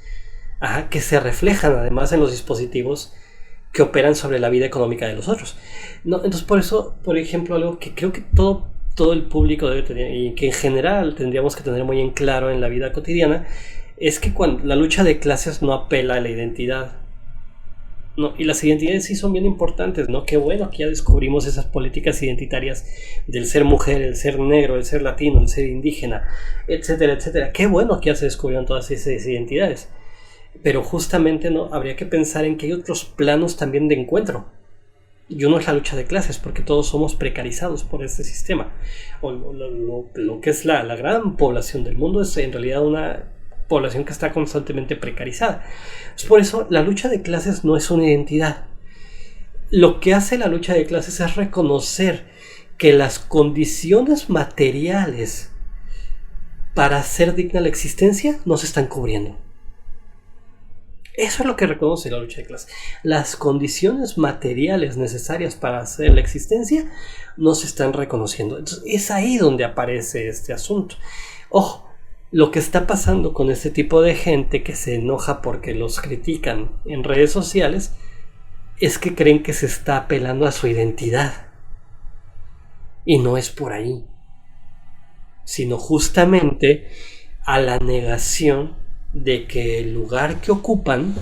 que se reflejan además en los dispositivos que operan sobre la vida económica de los otros, ¿no? Entonces, por eso, por ejemplo, algo que creo que todo el público debe tener, y que en general tendríamos que tener muy en claro en la vida cotidiana, es que cuando la lucha de clases no apela a la identidad, ¿no? Y las identidades sí son bien importantes, ¿no? Qué bueno que ya descubrimos esas políticas identitarias del ser mujer, el ser negro, el ser latino, el ser indígena, etcétera, etcétera. Qué bueno que ya se descubrieron todas esas identidades. Pero justamente, ¿no? Habría que pensar en que hay otros planos también de encuentro. Y uno es la lucha de clases, porque todos somos precarizados por este sistema. Lo que es la gran población del mundo es en realidad una población que está constantemente precarizada. Por eso la lucha de clases no es una identidad. Lo que hace la lucha de clases es reconocer que las condiciones materiales para hacer digna la existencia no se están cubriendo. Eso es lo que reconoce la lucha de clases. Las condiciones materiales necesarias para hacer la existencia no se están reconociendo. Entonces, es ahí donde aparece este asunto. Ojo, lo que está pasando con este tipo de gente que se enoja porque los critican en redes sociales es que creen que se está apelando a su identidad. Y no es por ahí, sino justamente a la negación de que el lugar que ocupan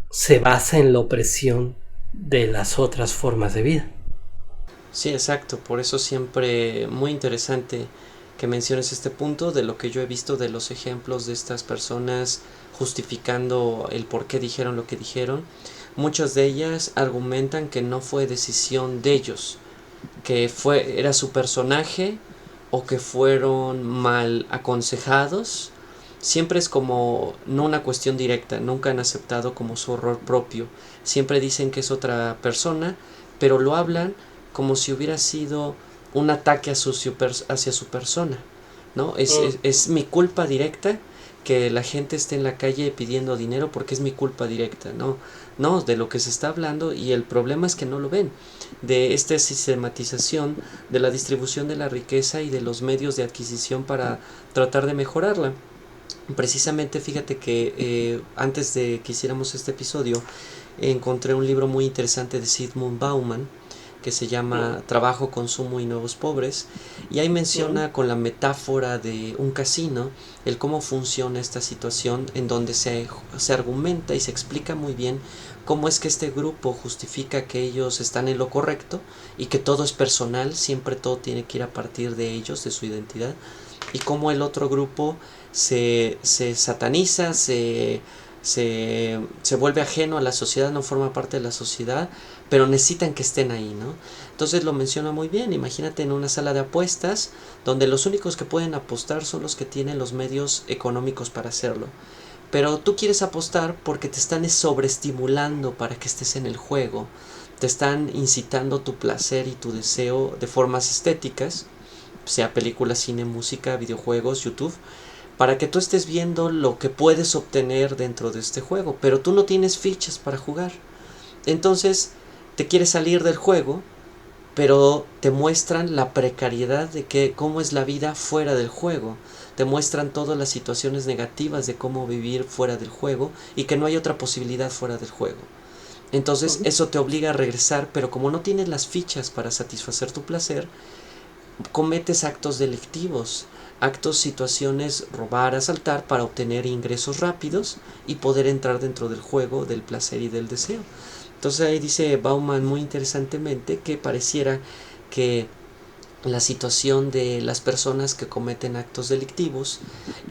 se basa en la opresión de las otras formas de vida. Sí, exacto, por eso siempre muy interesante que menciones este punto de lo que yo he visto de los ejemplos de estas personas justificando el por qué dijeron lo que dijeron. Muchas de ellas argumentan que no fue decisión de ellos, que era su personaje o que fueron mal aconsejados. Siempre es como no una cuestión directa, nunca han aceptado como su error propio. Siempre dicen que es otra persona, pero lo hablan como si hubiera sido un ataque hacia su persona, ¿no? Es mi culpa directa que la gente esté en la calle pidiendo dinero porque es mi culpa directa, ¿no? No, de lo que se está hablando, y el problema es que no lo ven, de esta sistematización de la distribución de la riqueza y de los medios de adquisición para tratar de mejorarla. Precisamente fíjate que antes de que hiciéramos este episodio encontré un libro muy interesante de Zygmunt Bauman que se llama Trabajo, Consumo y Nuevos Pobres, y ahí menciona con la metáfora de un casino el cómo funciona esta situación, en donde se argumenta y se explica muy bien cómo es que este grupo justifica que ellos están en lo correcto y que todo es personal, siempre todo tiene que ir a partir de ellos, de su identidad, y cómo el otro grupo se sataniza, se vuelve ajeno a la sociedad, no forma parte de la sociedad, pero necesitan que estén ahí, ¿no? Entonces lo menciona muy bien. Imagínate en una sala de apuestas donde los únicos que pueden apostar son los que tienen los medios económicos para hacerlo, pero tú quieres apostar porque te están sobreestimulando para que estés en el juego, te están incitando tu placer y tu deseo de formas estéticas, sea películas, cine, música, videojuegos, YouTube, para que tú estés viendo lo que puedes obtener dentro de este juego, pero tú no tienes fichas para jugar. Entonces te quieres salir del juego, pero te muestran la precariedad de cómo es la vida fuera del juego. Te muestran todas las situaciones negativas de cómo vivir fuera del juego y que no hay otra posibilidad fuera del juego. Entonces eso te obliga a regresar, pero como no tienes las fichas para satisfacer tu placer, cometes actos delictivos, situaciones, robar, asaltar para obtener ingresos rápidos y poder entrar dentro del juego del placer y del deseo. Entonces ahí dice Bauman muy interesantemente que pareciera que la situación de las personas que cometen actos delictivos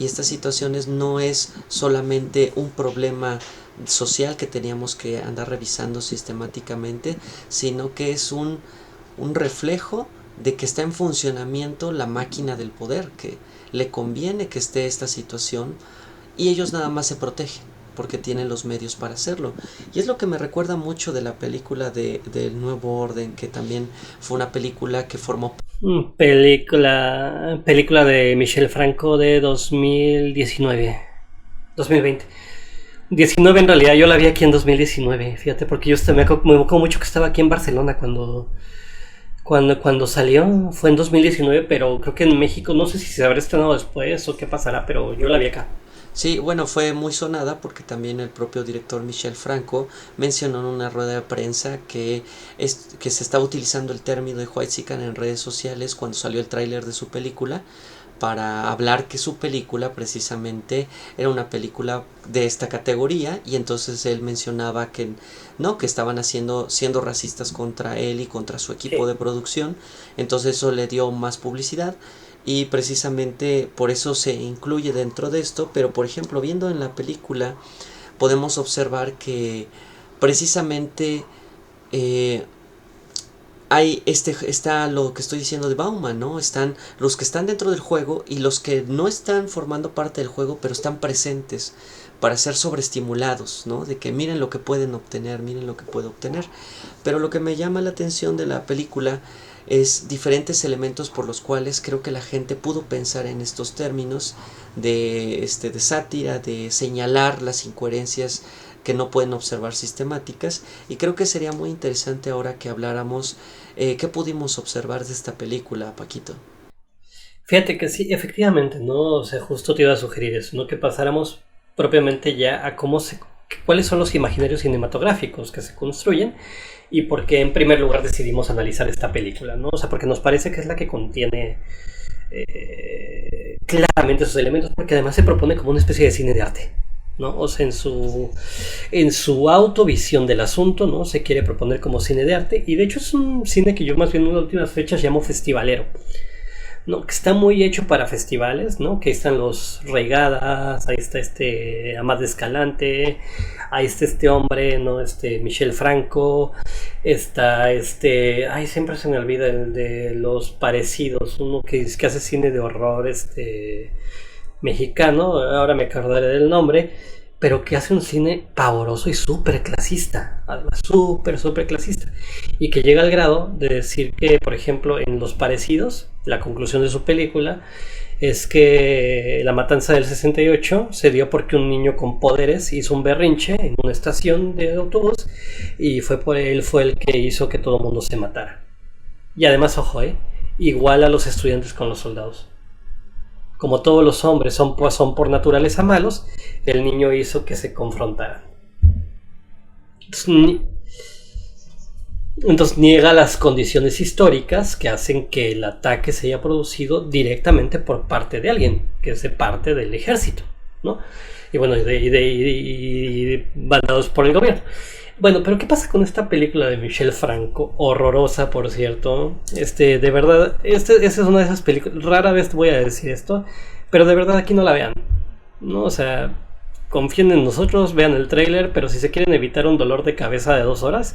y estas situaciones no es solamente un problema social que teníamos que andar revisando sistemáticamente, sino que es un reflejo de que está en funcionamiento la máquina del poder, que le conviene que esté esta situación y ellos nada más se protegen porque tienen los medios para hacerlo. Y es lo que me recuerda mucho de la película del Nuevo Orden, que también fue una película que formó película de Michel Franco de 2019 2020 19 en realidad, yo la vi aquí en 2019, fíjate, porque yo me acuerdo mucho que estaba aquí en Barcelona cuando salió, fue en 2019, pero creo que en México, no sé si se habrá estrenado después o qué pasará, pero yo la vi acá. Sí, bueno, fue muy sonada porque también el propio director Michel Franco mencionó en una rueda de prensa que se estaba utilizando el término de whitexican en redes sociales cuando salió el tráiler de su película para hablar que su película precisamente era una película de esta categoría, y entonces él mencionaba que no, que estaban siendo racistas contra él y contra su equipo de producción. Entonces eso le dio más publicidad y precisamente por eso se incluye dentro de esto. Pero por ejemplo, viendo en la película podemos observar que precisamente está lo que estoy diciendo de Bauman, ¿no? Están los que están dentro del juego y los que no están formando parte del juego, pero están presentes para ser sobreestimulados, ¿no? De que miren lo que pueden obtener, miren lo que puedo obtener. Pero lo que me llama la atención de la película es diferentes elementos por los cuales creo que la gente pudo pensar en estos términos de sátira, de señalar las incoherencias que no pueden observar sistemáticas. Y creo que sería muy interesante ahora que habláramos qué pudimos observar de esta película, Paquito. Fíjate que sí, efectivamente, ¿no? O sea, justo te iba a sugerir eso, ¿no? Que pasáramos propiamente ya a cuáles son los imaginarios cinematográficos que se construyen y por qué en primer lugar decidimos analizar esta película, ¿no? O sea, porque nos parece que es la que contiene claramente esos elementos, porque además se propone como una especie de cine de arte, ¿no? O sea, en su autovisión del asunto, ¿no? Se quiere proponer como cine de arte, y de hecho es un cine que yo más bien en las últimas fechas llamo festivalero, ¿no? Que está muy hecho para festivales, ¿no? Que ahí están los Reigadas, ahí está Amat de Escalante, ahí está este hombre, ¿no? Michel Franco, está ay, siempre se me olvida el de Los Parecidos, uno que hace cine de horror, mexicano, ahora me acordaré del nombre, pero que hace un cine pavoroso y súper clasista, además súper clasista, y que llega al grado de decir que, por ejemplo, en Los Parecidos, la conclusión de su película es que la matanza del 68 se dio porque un niño con poderes hizo un berrinche en una estación de autobús y él fue el que hizo que todo el mundo se matara. Y además, ojo, igual a los estudiantes con los soldados. Como todos los hombres son por naturaleza malos, el niño hizo que se confrontaran. Entonces niega las condiciones históricas que hacen que el ataque se haya producido directamente por parte de alguien, que es de parte del ejército, ¿no? Y bueno, y mandados por el gobierno. Bueno, pero ¿qué pasa con esta película de Michel Franco? Horrorosa, por cierto. De verdad, esa es una de esas películas. Rara vez voy a decir esto, pero de verdad aquí no la vean, ¿no? O sea, confíen en nosotros, vean el tráiler, pero si se quieren evitar un dolor de cabeza de 2 horas,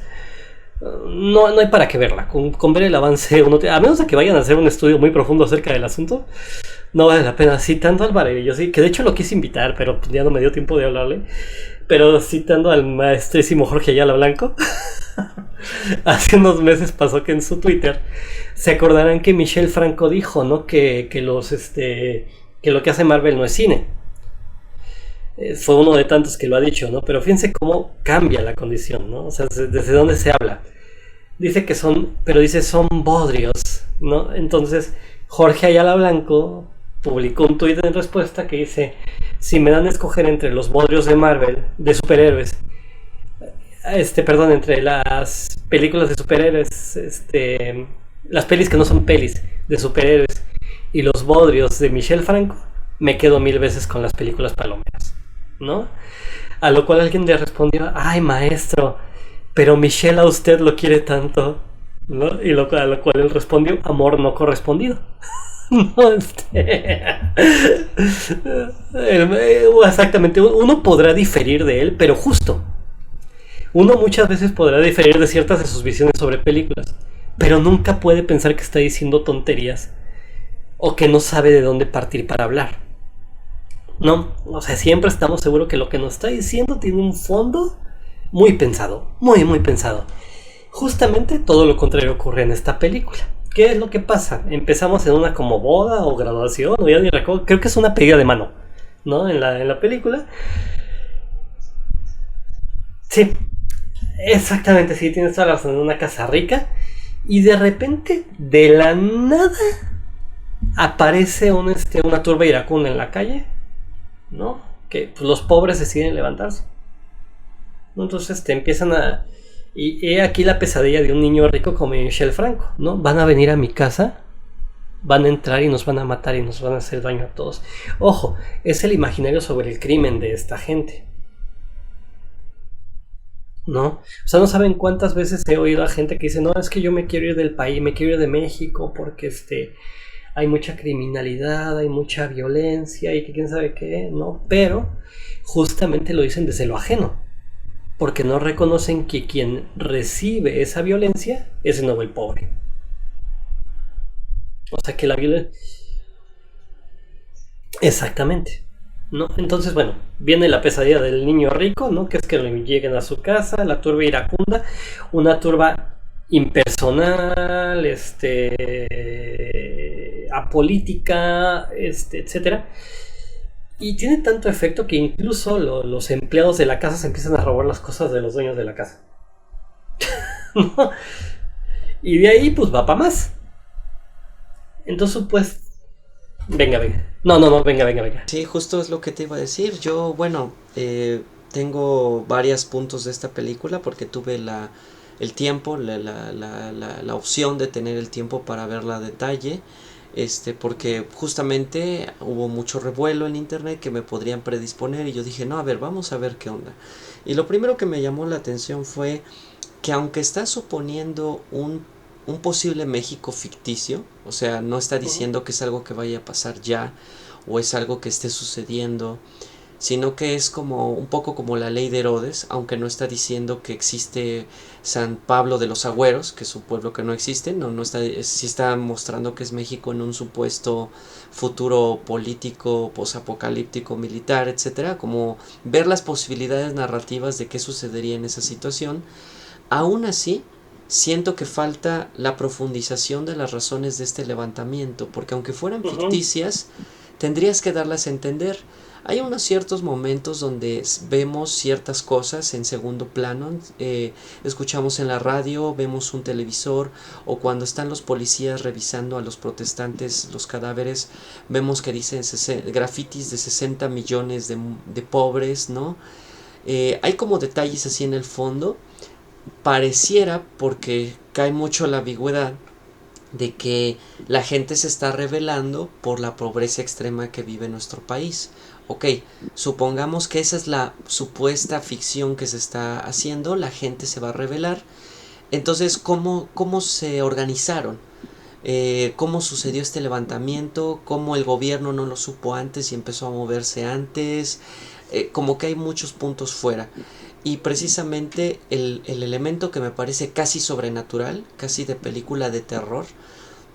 no hay para qué verla. Con ver el avance, a menos de que vayan a hacer un estudio muy profundo acerca del asunto, no vale la pena. Citando al maravilloso, que de hecho lo quise invitar, pero ya no me dio tiempo de hablarle. Pero citando al maestrísimo Jorge Ayala Blanco, hace unos meses pasó que en su Twitter se acordarán que Michel Franco dijo, ¿no? Que lo que hace Marvel no es cine. Fue uno de tantos que lo ha dicho, ¿no? Pero fíjense cómo cambia la condición, ¿no? O sea, desde dónde se habla. Dice son bodrios, ¿no? Entonces Jorge Ayala Blanco publicó un tuit en respuesta que dice: si me dan a escoger entre los bodrios de Marvel, de superhéroes, entre las películas de superhéroes, las pelis que no son pelis de superhéroes y los bodrios de Michel Franco, me quedo 1000 veces con las películas palomeras, ¿no? A lo cual alguien le respondió: ay, maestro, pero Michel a usted lo quiere tanto, ¿no? A lo cual él respondió: amor no correspondido. No, exactamente, uno podrá diferir de él, pero justo. Uno muchas veces podrá diferir de ciertas de sus visiones sobre películas, pero nunca puede pensar que está diciendo tonterías o que no sabe de dónde partir para hablar. No, o sea, siempre estamos seguros que lo que nos está diciendo tiene un fondo muy pensado, muy pensado. Justamente todo lo contrario ocurre en esta película. ¿Qué es lo que pasa? Empezamos en una como boda o graduación, o ya ni recuerdo, creo que es una pedida de mano, ¿no? En la película. Sí, exactamente, sí, tienes toda la razón, en una casa rica y de repente, de la nada, aparece una turba iracunda en la calle, ¿no? Que pues, los pobres deciden levantarse. Entonces te empiezan a... Y he aquí la pesadilla de un niño rico como Michel Franco, ¿no? Van a venir a mi casa, van a entrar y nos van a matar y nos van a hacer daño a todos. Ojo, es el imaginario sobre el crimen de esta gente, ¿no? O sea, no saben cuántas veces he oído a gente que dice, no, es que yo me quiero ir del país, me quiero ir de México porque hay mucha criminalidad, hay mucha violencia y que quién sabe qué, ¿no? Pero justamente lo dicen desde lo ajeno, porque no reconocen que quien recibe esa violencia es de nuevo el pobre. O sea que la violencia... Exactamente. ¿No? Entonces, bueno, viene la pesadilla del niño rico, ¿no? Que es que lleguen a su casa, la turba iracunda, una turba impersonal, apolítica, etcétera. Y tiene tanto efecto que incluso los empleados de la casa se empiezan a robar las cosas de los dueños de la casa. ¿No? Y de ahí, pues va para más. Entonces, pues, venga, venga. No, no, no, venga, venga, venga. Sí, justo es lo que te iba a decir. Yo, bueno, tengo varios puntos de esta película porque tuve el tiempo, la opción de tener el tiempo para verla a detalle. Porque justamente hubo mucho revuelo en internet que me podrían predisponer y yo dije, no, a ver, vamos a ver qué onda. Y lo primero que me llamó la atención fue que aunque está suponiendo un posible México ficticio, o sea, no está diciendo que es algo que vaya a pasar ya o es algo que esté sucediendo, sino que es como un poco como la ley de Herodes, aunque no está diciendo que existe San Pablo de los Agüeros, que es un pueblo que no existe, no está, sí está mostrando que es México en un supuesto futuro político, posapocalíptico, militar, etcétera, como ver las posibilidades narrativas de qué sucedería en esa situación. Aún así, siento que falta la profundización de las razones de este levantamiento, porque aunque fueran ficticias, tendrías que darlas a entender. Hay unos ciertos momentos donde vemos ciertas cosas en segundo plano, escuchamos en la radio, vemos un televisor o cuando están los policías revisando a los protestantes, los cadáveres, vemos que dicen grafitis de 60 millones de pobres, ¿no? Hay como detalles así en el fondo, pareciera porque cae mucho la ambigüedad de que la gente se está rebelando por la pobreza extrema que vive nuestro país. Ok, supongamos que esa es la supuesta ficción que se está haciendo, la gente se va a rebelar. Entonces, ¿cómo se organizaron? ¿Cómo sucedió este levantamiento? ¿Cómo el gobierno no lo supo antes y empezó a moverse antes? Como que hay muchos puntos fuera. Y precisamente el elemento que me parece casi sobrenatural, casi de película de terror,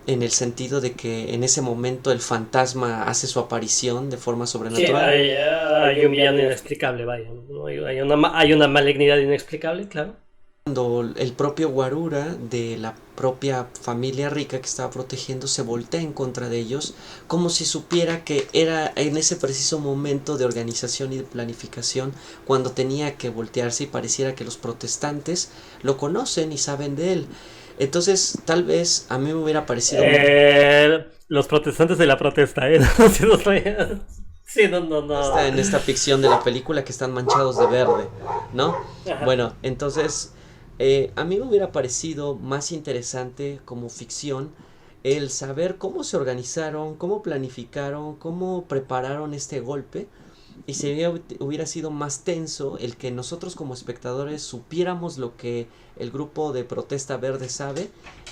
en el sentido de que en ese momento el fantasma hace su aparición de forma sobrenatural. Sí, hay un villano inexplicable, vaya, ¿no? Hay una malignidad inexplicable, claro. Cuando el propio Guarura de la propia familia rica que estaba protegiendo se voltea en contra de ellos, como si supiera que era en ese preciso momento de organización y de planificación cuando tenía que voltearse y pareciera que los protestantes lo conocen y saben de él. Entonces, tal vez a mí me hubiera parecido los protestantes de la protesta, ¿eh? Sí, no, no, no. Está en esta ficción de la película que están manchados de verde, ¿no? Ajá. Bueno, entonces a mí me hubiera parecido más interesante como ficción el saber cómo se organizaron, cómo planificaron, cómo prepararon este golpe y si hubiera sido más tenso el que nosotros como espectadores supiéramos lo que el grupo de protesta verde sabe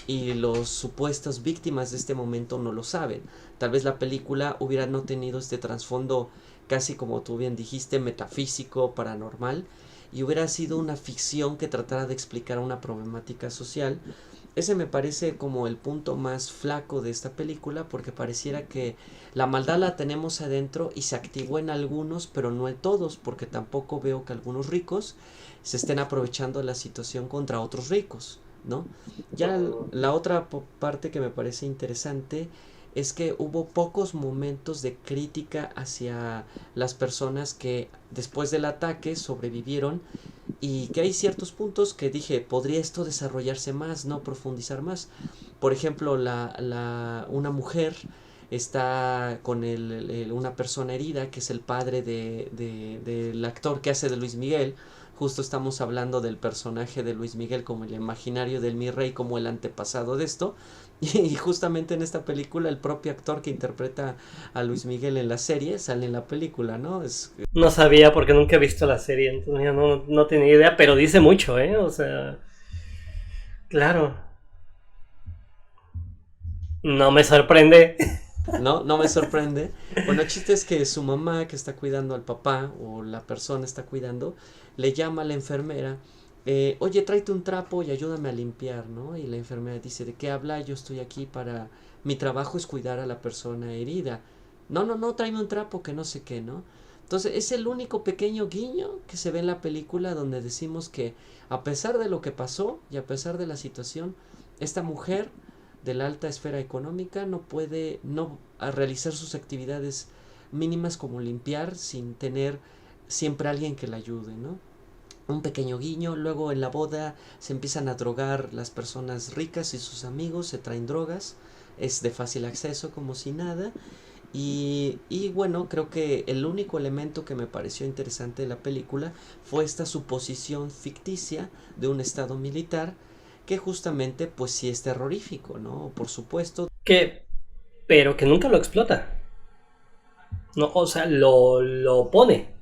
y los supuestas víctimas de este momento no lo saben. Tal vez la película hubiera no tenido este trasfondo casi como tú bien dijiste, metafísico, paranormal, y hubiera sido una ficción que tratara de explicar una problemática social. Ese me parece como el punto más flaco de esta película porque pareciera que la maldad la tenemos adentro y se activó en algunos pero no en todos porque tampoco veo que algunos ricos se estén aprovechando la situación contra otros ricos, ¿no? Ya la otra parte que me parece interesante es que hubo pocos momentos de crítica hacia las personas que después del ataque sobrevivieron, y que hay ciertos puntos que dije, podría esto desarrollarse más, no profundizar más. Por ejemplo, una mujer está con una persona herida, que es el padre del actor que hace de Luis Miguel. Justo estamos hablando del personaje de Luis Miguel como el imaginario del mi rey, como el antepasado de esto. Y justamente en esta película el propio actor que interpreta a Luis Miguel en la serie sale en la película, ¿no? No sabía porque nunca he visto la serie, entonces ya no tenía idea, pero dice mucho, ¿eh? O sea, claro. No me sorprende. No me sorprende. Bueno, el chiste es que su mamá, que está cuidando al papá, o la persona está cuidando, le llama a la enfermera, oye, tráete un trapo y ayúdame a limpiar, ¿no? Y la enfermera dice, ¿de qué habla? Yo estoy aquí mi trabajo es cuidar a la persona herida. No, tráeme un trapo, que no sé qué, ¿no? Entonces es el único pequeño guiño que se ve en la película, donde decimos que a pesar de lo que pasó y a pesar de la situación, esta mujer de la alta esfera económica no puede realizar sus actividades mínimas, como limpiar, sin tener siempre alguien que la ayude, ¿no? Un pequeño guiño. Luego en la boda se empiezan a drogar las personas ricas y sus amigos se traen drogas, es de fácil acceso como si nada. Y bueno, creo que el único elemento que me pareció interesante de la película fue esta suposición ficticia de un estado militar, que justamente pues sí es terrorífico, ¿no? Por supuesto. Pero que nunca lo explota. No, o sea, lo pone.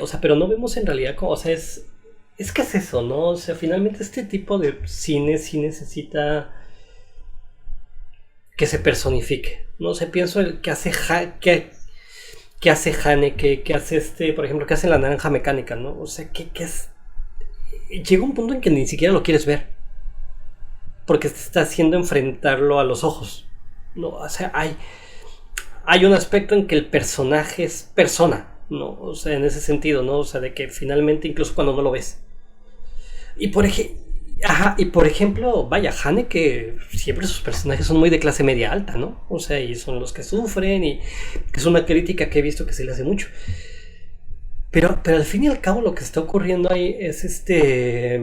O sea, pero no vemos en realidad cómo, o sea, es que es eso, ¿no? O sea, finalmente este tipo de cine sí necesita que se personifique. No sé, pienso el que hace que hace Haneke, que hace por ejemplo, que hace La Naranja Mecánica, ¿no? O sea, que es, llega un punto en que ni siquiera lo quieres ver, porque te está haciendo enfrentarlo a los ojos, ¿no? O sea, hay un aspecto en que el personaje es persona, ¿no? O sea, en ese sentido, ¿no? O sea, de que finalmente, incluso cuando no lo ves. Y por ejemplo, vaya, Haneke, siempre sus personajes son muy de clase media alta, ¿no? O sea, y son los que sufren, y que es una crítica que he visto que se le hace mucho. Pero al fin y al cabo lo que está ocurriendo ahí es que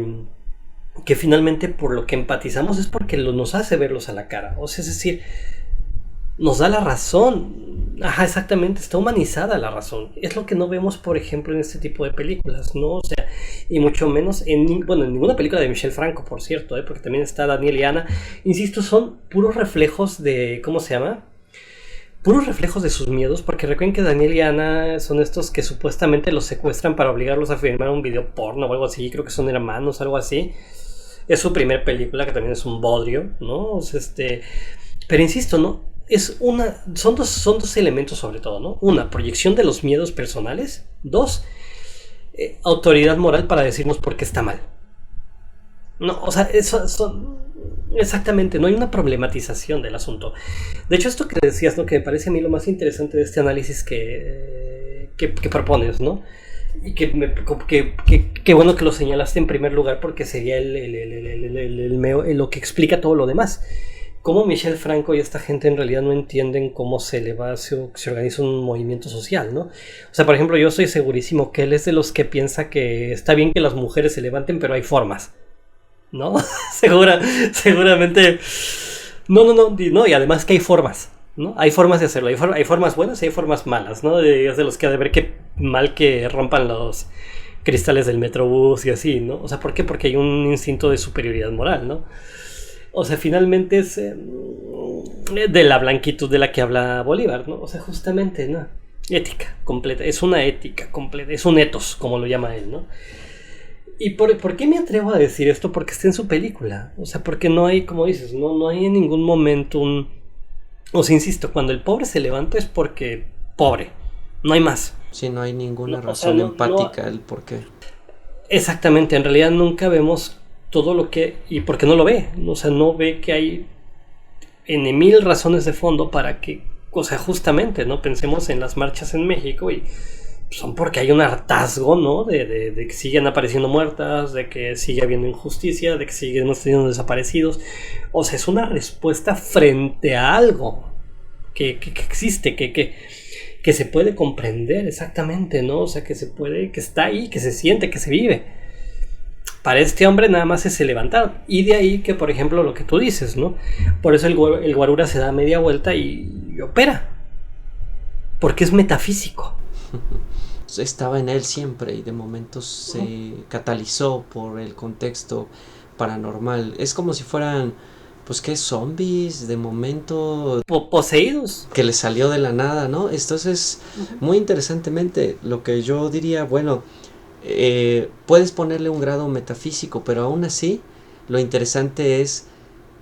finalmente por lo que empatizamos es porque nos hace verlos a la cara. O sea, es decir, nos da la razón. Ajá, exactamente, está humanizada la razón. Es lo que no vemos, por ejemplo, en este tipo de películas, ¿no? O sea, y mucho menos en ninguna película de Michel Franco, por cierto, porque también está Daniel y Ana. Insisto, son puros reflejos de, ¿cómo se llama? Puros reflejos de sus miedos, porque recuerden que Daniel y Ana son estos que supuestamente los secuestran para obligarlos a filmar un video porno o algo así. Creo que son hermanos, algo así. Es su primer película, que también es un bodrio, ¿no? O sea, pero insisto, ¿no? Son dos elementos sobre todo, ¿no? Una, proyección de los miedos personales. Dos, autoridad moral para decirnos por qué está mal. No, o sea, exactamente, no hay una problematización del asunto. De hecho, esto que decías, ¿no? Que me parece a mí lo más interesante de este análisis que propones, ¿no? Y que bueno que lo señalaste en primer lugar, porque sería lo que explica todo lo demás. Cómo Michel Franco y esta gente en realidad no entienden cómo se organiza un movimiento social, ¿no? O sea, por ejemplo, yo estoy segurísimo que él es de los que piensa que está bien que las mujeres se levanten, pero hay formas, ¿no? Seguramente. No, y además que hay formas, ¿no? Hay formas de hacerlo, hay formas buenas y hay formas malas, ¿no? Es de los que ha de ver que mal que rompan los cristales del Metrobús y así, ¿no? O sea, ¿por qué? Porque hay un instinto de superioridad moral, ¿no? O sea, finalmente es de la blanquitud de la que habla Bolívar, ¿no? O sea, justamente, ¿no? Ética completa, es una ética completa, es un ethos, como lo llama él, ¿no? ¿Y por qué me atrevo a decir esto? Porque está en su película. O sea, porque no hay, como dices, no hay en ningún momento o sea, insisto, cuando el pobre se levanta es porque pobre, no hay más. Sí, no hay ninguna razón empática el por qué. Exactamente, en realidad nunca vemos todo lo que, y porque no lo ve, o sea, no ve que hay en mil razones de fondo para que, o sea, justamente, ¿no? Pensemos en las marchas en México y son porque hay un hartazgo, ¿no? De que siguen apareciendo muertas, de que sigue habiendo injusticia, de que siguen teniendo desaparecidos. O sea, es una respuesta frente a algo que existe, que se puede comprender exactamente, ¿no? O sea, que se puede, que está ahí, que se siente, que se vive. Para este hombre nada más se levantaron. Y de ahí que, por ejemplo, lo que tú dices, ¿no? Por eso el guarura se da media vuelta y opera. Porque es metafísico. Estaba en él siempre y de momento se catalizó por el contexto paranormal. Es como si fueran, pues, ¿qué? Zombies, de momento Poseídos. que le salió de la nada, ¿no? Entonces, muy interesantemente, lo que yo diría, bueno, puedes ponerle un grado metafísico, pero aún así, lo interesante es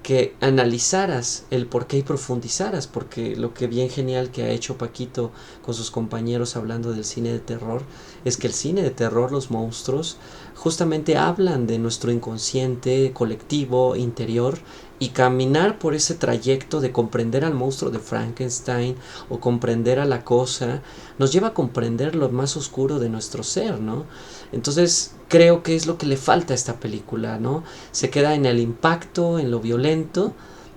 que analizaras el por qué y profundizaras, porque lo que bien genial que ha hecho Paquito con sus compañeros hablando del cine de terror, es que el cine de terror, los monstruos, justamente hablan de nuestro inconsciente colectivo interior, y caminar por ese trayecto de comprender al monstruo de Frankenstein o comprender a la cosa, nos lleva a comprender lo más oscuro de nuestro ser, ¿no? Entonces creo que es lo que le falta a esta película, ¿no? Se queda en el impacto, en lo violento,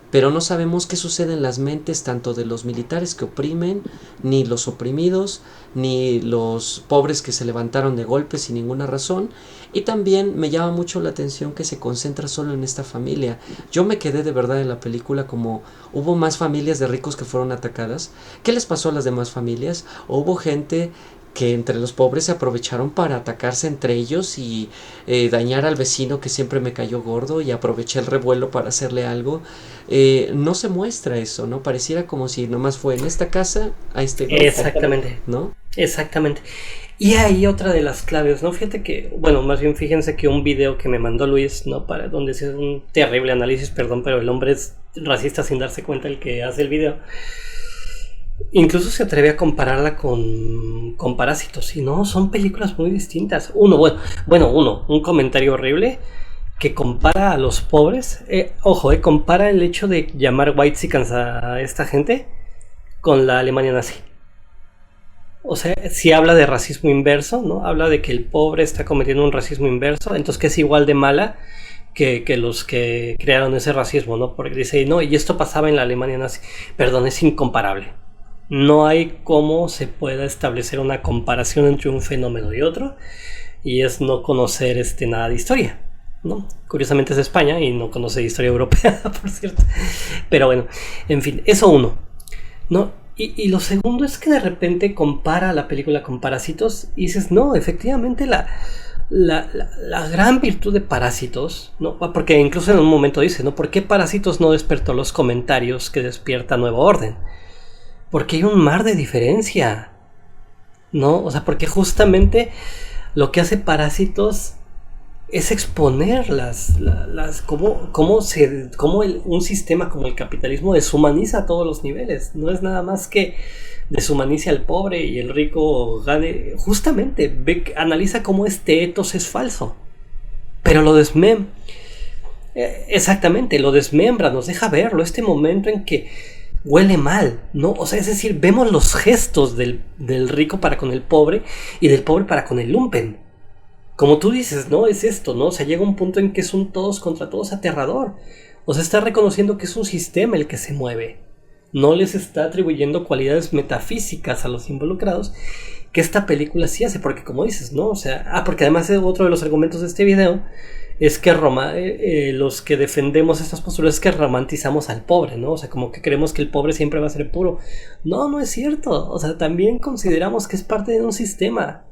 pero no sabemos qué sucede en las mentes tanto de los militares que oprimen, ni los oprimidos, ni los pobres que se levantaron de golpe sin ninguna razón. Y también me llama mucho la atención que se concentra solo en esta familia. Yo me quedé de verdad en la película como hubo más familias de ricos que fueron atacadas. ¿Qué les pasó a las demás familias? ¿O hubo gente que entre los pobres se aprovecharon para atacarse entre ellos y dañar al vecino que siempre me cayó gordo y aproveché el revuelo para hacerle algo? No se muestra eso, ¿no? Pareciera como si nomás fue en esta casa a este grupo. Exactamente, ¿no? Exactamente. Y ahí otra de las claves, ¿no? Fíjate que, bueno, más bien fíjense que un video que me mandó Luis, ¿no? Para donde es un terrible análisis, perdón, pero el hombre es racista sin darse cuenta el que hace el video. Incluso se atreve a compararla con Parásitos, y no, son películas muy distintas. Un comentario horrible que compara a los pobres, compara el hecho de llamar whitexicans a esta gente con la Alemania nazi. O sea, si habla de racismo inverso, ¿no? Habla de que el pobre está cometiendo un racismo inverso, entonces que es igual de mala que los que crearon ese racismo, ¿no? Porque dice, no, y esto pasaba en la Alemania nazi. Perdón, es incomparable. No hay cómo se pueda establecer una comparación entre un fenómeno y otro, y es no conocer nada de historia, ¿no? Curiosamente es de España y no conoce de historia europea, por cierto. Pero bueno, en fin, eso uno, ¿no? Y lo segundo es que de repente compara la película con Parásitos y dices, no, efectivamente la gran virtud de Parásitos, ¿no? Porque incluso en un momento dice, ¿no? ¿Por qué Parásitos no despertó los comentarios que despierta Nuevo Orden? Porque hay un mar de diferencia, ¿no? O sea, porque justamente lo que hace Parásitos es exponer cómo un sistema como el capitalismo deshumaniza a todos los niveles. No es nada más que deshumanice al pobre y el rico gane. Justamente analiza cómo este etos es falso, pero lo desmembra. Exactamente, lo desmembra, nos deja verlo, este momento en que huele mal, ¿no? O sea, es decir, vemos los gestos del rico para con el pobre y del pobre para con el lumpen. Como tú dices, ¿no? Es esto, ¿no? O sea, llega un punto en que es un todos contra todos aterrador. O sea, está reconociendo que es un sistema el que se mueve. No les está atribuyendo cualidades metafísicas a los involucrados, que esta película sí hace, porque como dices, ¿no? O sea, porque además otro de los argumentos de este video es que los que defendemos estas posturas es que romantizamos al pobre, ¿no? O sea, como que creemos que el pobre siempre va a ser puro. No, no es cierto. O sea, también consideramos que es parte de un sistema.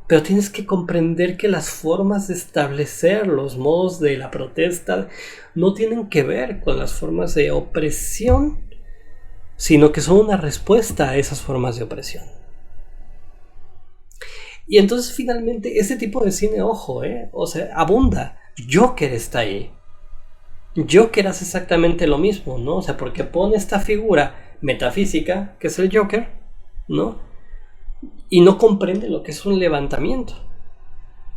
Pero tienes que comprender que las formas de establecer los modos de la protesta no tienen que ver con las formas de opresión, sino que son una respuesta a esas formas de opresión. Y entonces finalmente ese tipo de cine, ojo, o sea, abunda. Joker está ahí. Joker hace exactamente lo mismo, ¿no? O sea, porque pone esta figura metafísica, que es el Joker, ¿no? Y no comprende lo que es un levantamiento,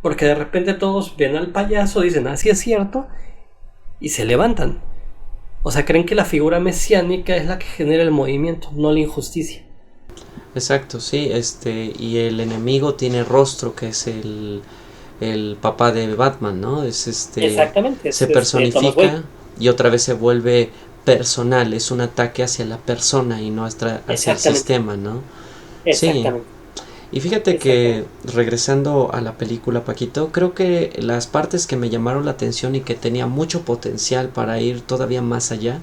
porque de repente todos ven al payaso, dicen, así es cierto, y se levantan. O sea, creen que la figura mesiánica es la que genera el movimiento, no la injusticia. Exacto, sí, y el enemigo tiene rostro, que es el papá de Batman, ¿no? Exactamente, Se es Thomas Wayne. personifica y otra vez se vuelve personal, es un ataque hacia la persona y no hacia el Exactamente, sistema, ¿no? Sí, exactamente, y fíjate que exactamente. regresando a la película, Paquito, creo que las partes que me llamaron la atención y que tenía mucho potencial para ir todavía más allá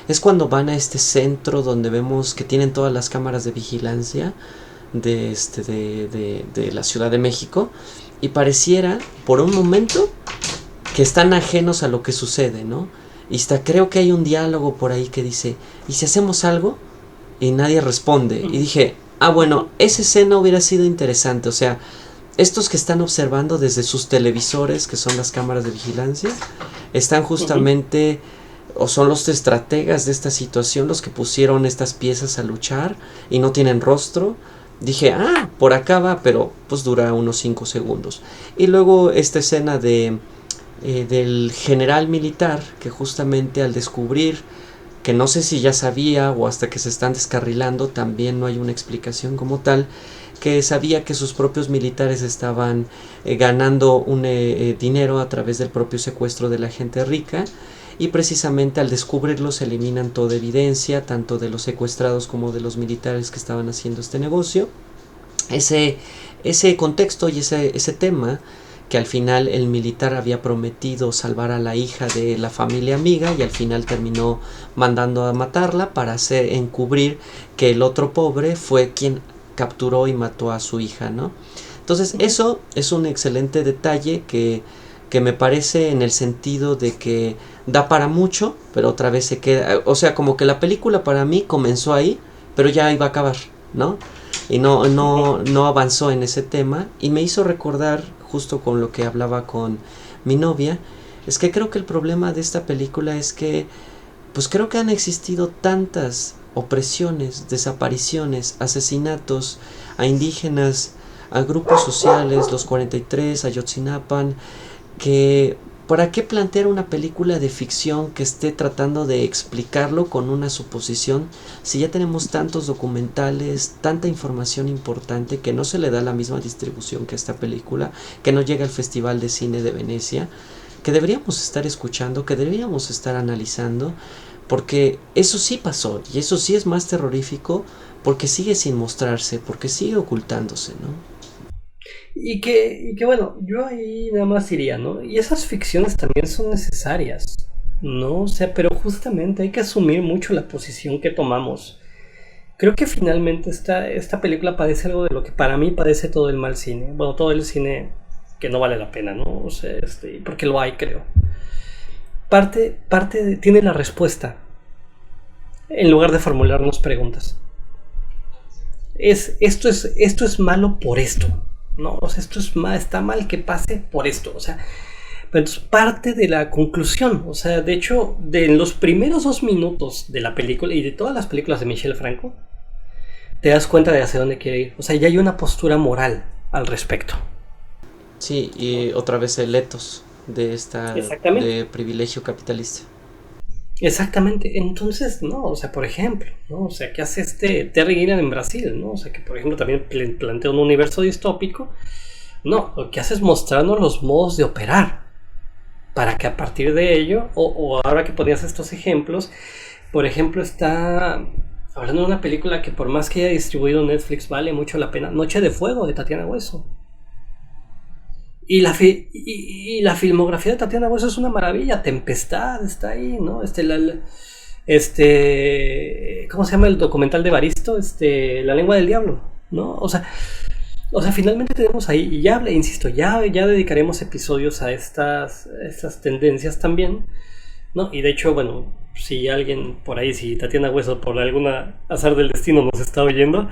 es cuando van a este centro donde vemos que tienen todas las cámaras de vigilancia de la Ciudad de México, y pareciera por un momento que están ajenos a lo que sucede, ¿no? Y hasta creo que hay un diálogo por ahí que dice, ¿y si hacemos algo? Y nadie responde. Y Ujú, dije, ah, bueno, ujú, esa escena hubiera sido interesante. O sea, estos que están observando desde sus televisores, que son las cámaras de vigilancia, están ujú. justamente, o son los estrategas de esta situación, los que pusieron estas piezas a luchar y no tienen rostro. Dije, ah, por acá va, pero pues dura unos 5 segundos. Y luego esta escena del general militar, que justamente al descubrir que no sé si ya sabía o hasta que se están descarrilando, también no hay una explicación como tal, que sabía que sus propios militares estaban ganando un dinero a través del propio secuestro de la gente rica, y precisamente al descubrirlos eliminan toda evidencia, tanto de los secuestrados como de los militares que estaban haciendo este negocio. Ese, ese contexto y ese tema, que al final el militar había prometido salvar a la hija de la familia amiga y al final terminó mandando a matarla para encubrir que el otro pobre fue quien capturó y mató a su hija, ¿no? Entonces Ujú. eso es un excelente detalle que me parece en el sentido de que da para mucho, pero otra vez se queda, o sea, como que la película para mí comenzó ahí, pero ya iba a acabar, ¿no? Y Ujú. no avanzó en ese tema, y me hizo recordar justo con lo que hablaba con mi novia, es que creo que el problema de esta película es que pues creo que han existido tantas opresiones, desapariciones, asesinatos a indígenas, a grupos sociales, los 43, Ayotzinapa, que ¿para qué plantear una película de ficción que esté tratando de explicarlo con una suposición si ya tenemos tantos documentales, tanta información importante que no se le da la misma distribución que esta película, que no llega al Festival de Cine de Venecia, que deberíamos estar escuchando, que deberíamos estar analizando, porque eso sí pasó y eso sí es más terrorífico porque sigue sin mostrarse, porque sigue ocultándose, ¿no? Y que bueno, yo ahí nada más diría, ¿no? Y esas ficciones también son necesarias, ¿no? O sea, pero justamente hay que asumir mucho la posición que tomamos. Creo que finalmente esta película padece algo de lo que para mí padece todo el mal cine. Bueno, todo el cine que no vale la pena, ¿no? O sea, porque lo hay, creo. Tiene la respuesta en lugar de formularnos preguntas. Esto es malo por esto. No, o sea, está mal que pase por esto. O sea, entonces parte de la conclusión. O sea, de hecho, de los primeros 2 minutos de la película y de todas las películas de Michel Franco, te das cuenta de hacia dónde quiere ir. O sea, ya hay una postura moral al respecto. Sí, ¿No? y otra vez el etos de Exactamente. de privilegio capitalista. Exactamente. Entonces, no, o sea, por ejemplo, ¿no? O sea, ¿qué hace Terry Gilliam en Brasil? ¿No? O sea, que por ejemplo también plantea un universo distópico. No, lo que hace es mostrarnos los modos de operar para que a partir de ello, o ahora que ponías estos ejemplos, por ejemplo, está hablando de una película que por más que haya distribuido Netflix vale mucho la pena, Noche de Fuego de Tatiana Hueso. Y la filmografía de Tatiana Hueso es una maravilla. Tempestad está ahí, ¿no? ¿Cómo se llama el documental de Baristo? La lengua del diablo, ¿no? O sea, finalmente tenemos ahí, y ya, insisto, ya dedicaremos episodios a estas tendencias también, ¿no? Y de hecho, bueno, si alguien por ahí, si Tatiana Hueso por alguna azar del destino nos está oyendo,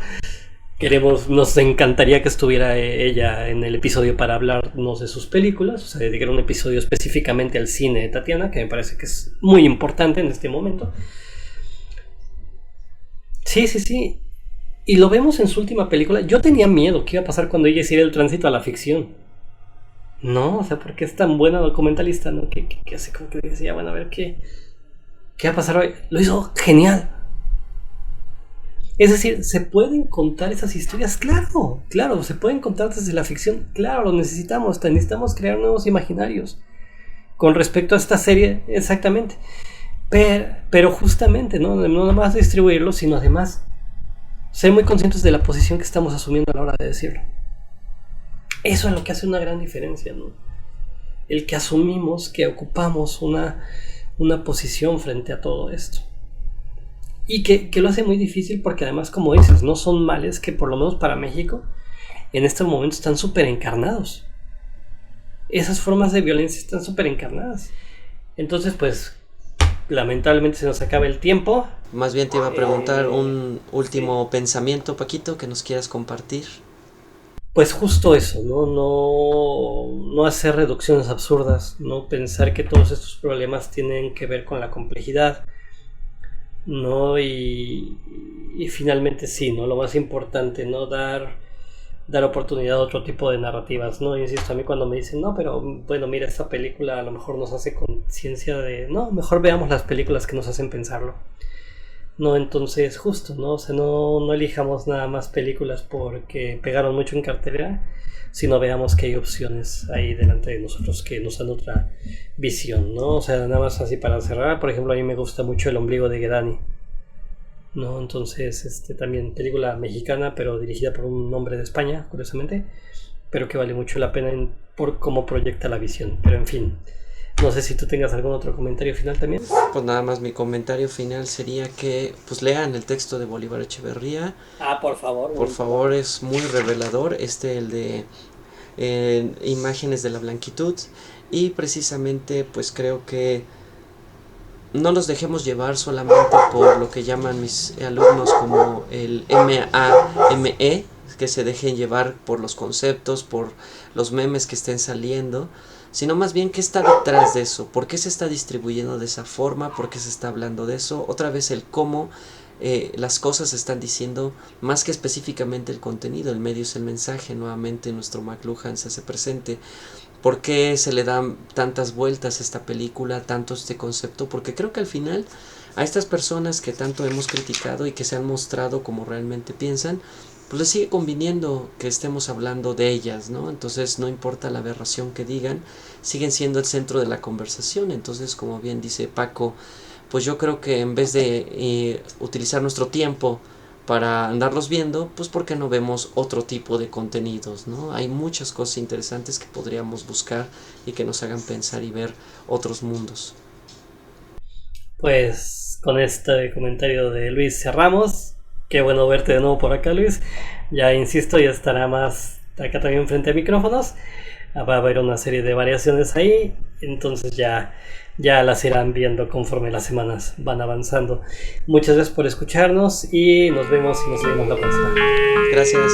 nos encantaría que estuviera ella en el episodio para hablarnos de sus películas, o sea, dedicar un episodio específicamente al cine de Tatiana, que me parece que es muy importante en este momento. Sí, sí, sí. Y lo vemos en su última película. Yo tenía miedo qué iba a pasar cuando ella hiciera el tránsito a la ficción. No, o sea, porque es tan buena documentalista, ¿no? Que hace como que decía, bueno, a ver qué va a pasar hoy. Lo hizo genial. Es decir, ¿se pueden contar esas historias? Claro, claro, se pueden contar desde la ficción. Claro, lo necesitamos. Necesitamos crear nuevos imaginarios con respecto a esta serie, exactamente. Pero justamente, no nada más distribuirlo, sino además ser muy conscientes de la posición que estamos asumiendo a la hora de decirlo. Eso es lo que hace una gran diferencia, ¿no? El que asumimos que ocupamos una posición frente a todo esto. Y que lo hace muy difícil porque además, como dices, no son males que por lo menos para México en este momento están súper encarnados. Esas formas de violencia están súper encarnadas. Entonces, pues, lamentablemente se nos acaba el tiempo. Más bien te iba a preguntar un último pensamiento, Paquito, que nos quieras compartir. Pues justo eso, no hacer reducciones absurdas, no pensar que todos estos problemas tienen que ver con la complejidad, ¿no? Y finalmente sí, ¿no? Lo más importante, ¿no? Dar oportunidad a otro tipo de narrativas, ¿no? Insisto, a mí cuando me dicen, no, pero bueno, mira, esta película a lo mejor nos hace conciencia de, no, mejor veamos las películas que nos hacen pensarlo. No, entonces justo, ¿no? O sea, no elijamos nada más películas porque pegaron mucho en cartelera, sino veamos que hay opciones ahí delante de nosotros que nos dan otra visión, ¿no? O sea, nada más así para cerrar, por ejemplo, a mí me gusta mucho El ombligo de Guedani, ¿no? Entonces, también película mexicana, pero dirigida por un hombre de España, curiosamente, pero que vale mucho la pena por cómo proyecta la visión. Pero en fin, no sé si tú tengas algún otro comentario final también. Pues nada más mi comentario final sería que pues lean el texto de Bolívar Echeverría. Por favor. Por favor, es muy revelador. El de Imágenes de la Blanquitud. Y precisamente pues creo que no nos dejemos llevar solamente por lo que llaman mis alumnos como el MAME, que se dejen llevar por los conceptos, por los memes que estén saliendo, sino más bien qué está detrás de eso, por qué se está distribuyendo de esa forma, por qué se está hablando de eso, otra vez el cómo las cosas se están diciendo, más que específicamente el contenido, el medio es el mensaje, nuevamente nuestro McLuhan se hace presente. ¿Por qué se le dan tantas vueltas a esta película, tanto este concepto? Porque creo que al final a estas personas que tanto hemos criticado y que se han mostrado como realmente piensan, pues les sigue conviniendo que estemos hablando de ellas, ¿no? Entonces no importa la aberración que digan, siguen siendo el centro de la conversación. Entonces, como bien dice Paco, pues yo creo que en vez de utilizar nuestro tiempo para andarlos viendo, pues ¿por qué no vemos otro tipo de contenidos, ¿no? Hay muchas cosas interesantes que podríamos buscar y que nos hagan pensar y ver otros mundos. Pues con este comentario de Luis cerramos. Qué bueno verte de nuevo por acá, Luis. Ya insisto, ya estará más acá también frente a micrófonos. Va a haber una serie de variaciones ahí, entonces ya las irán viendo conforme las semanas van avanzando. Muchas gracias por escucharnos y nos vemos la próxima. Gracias.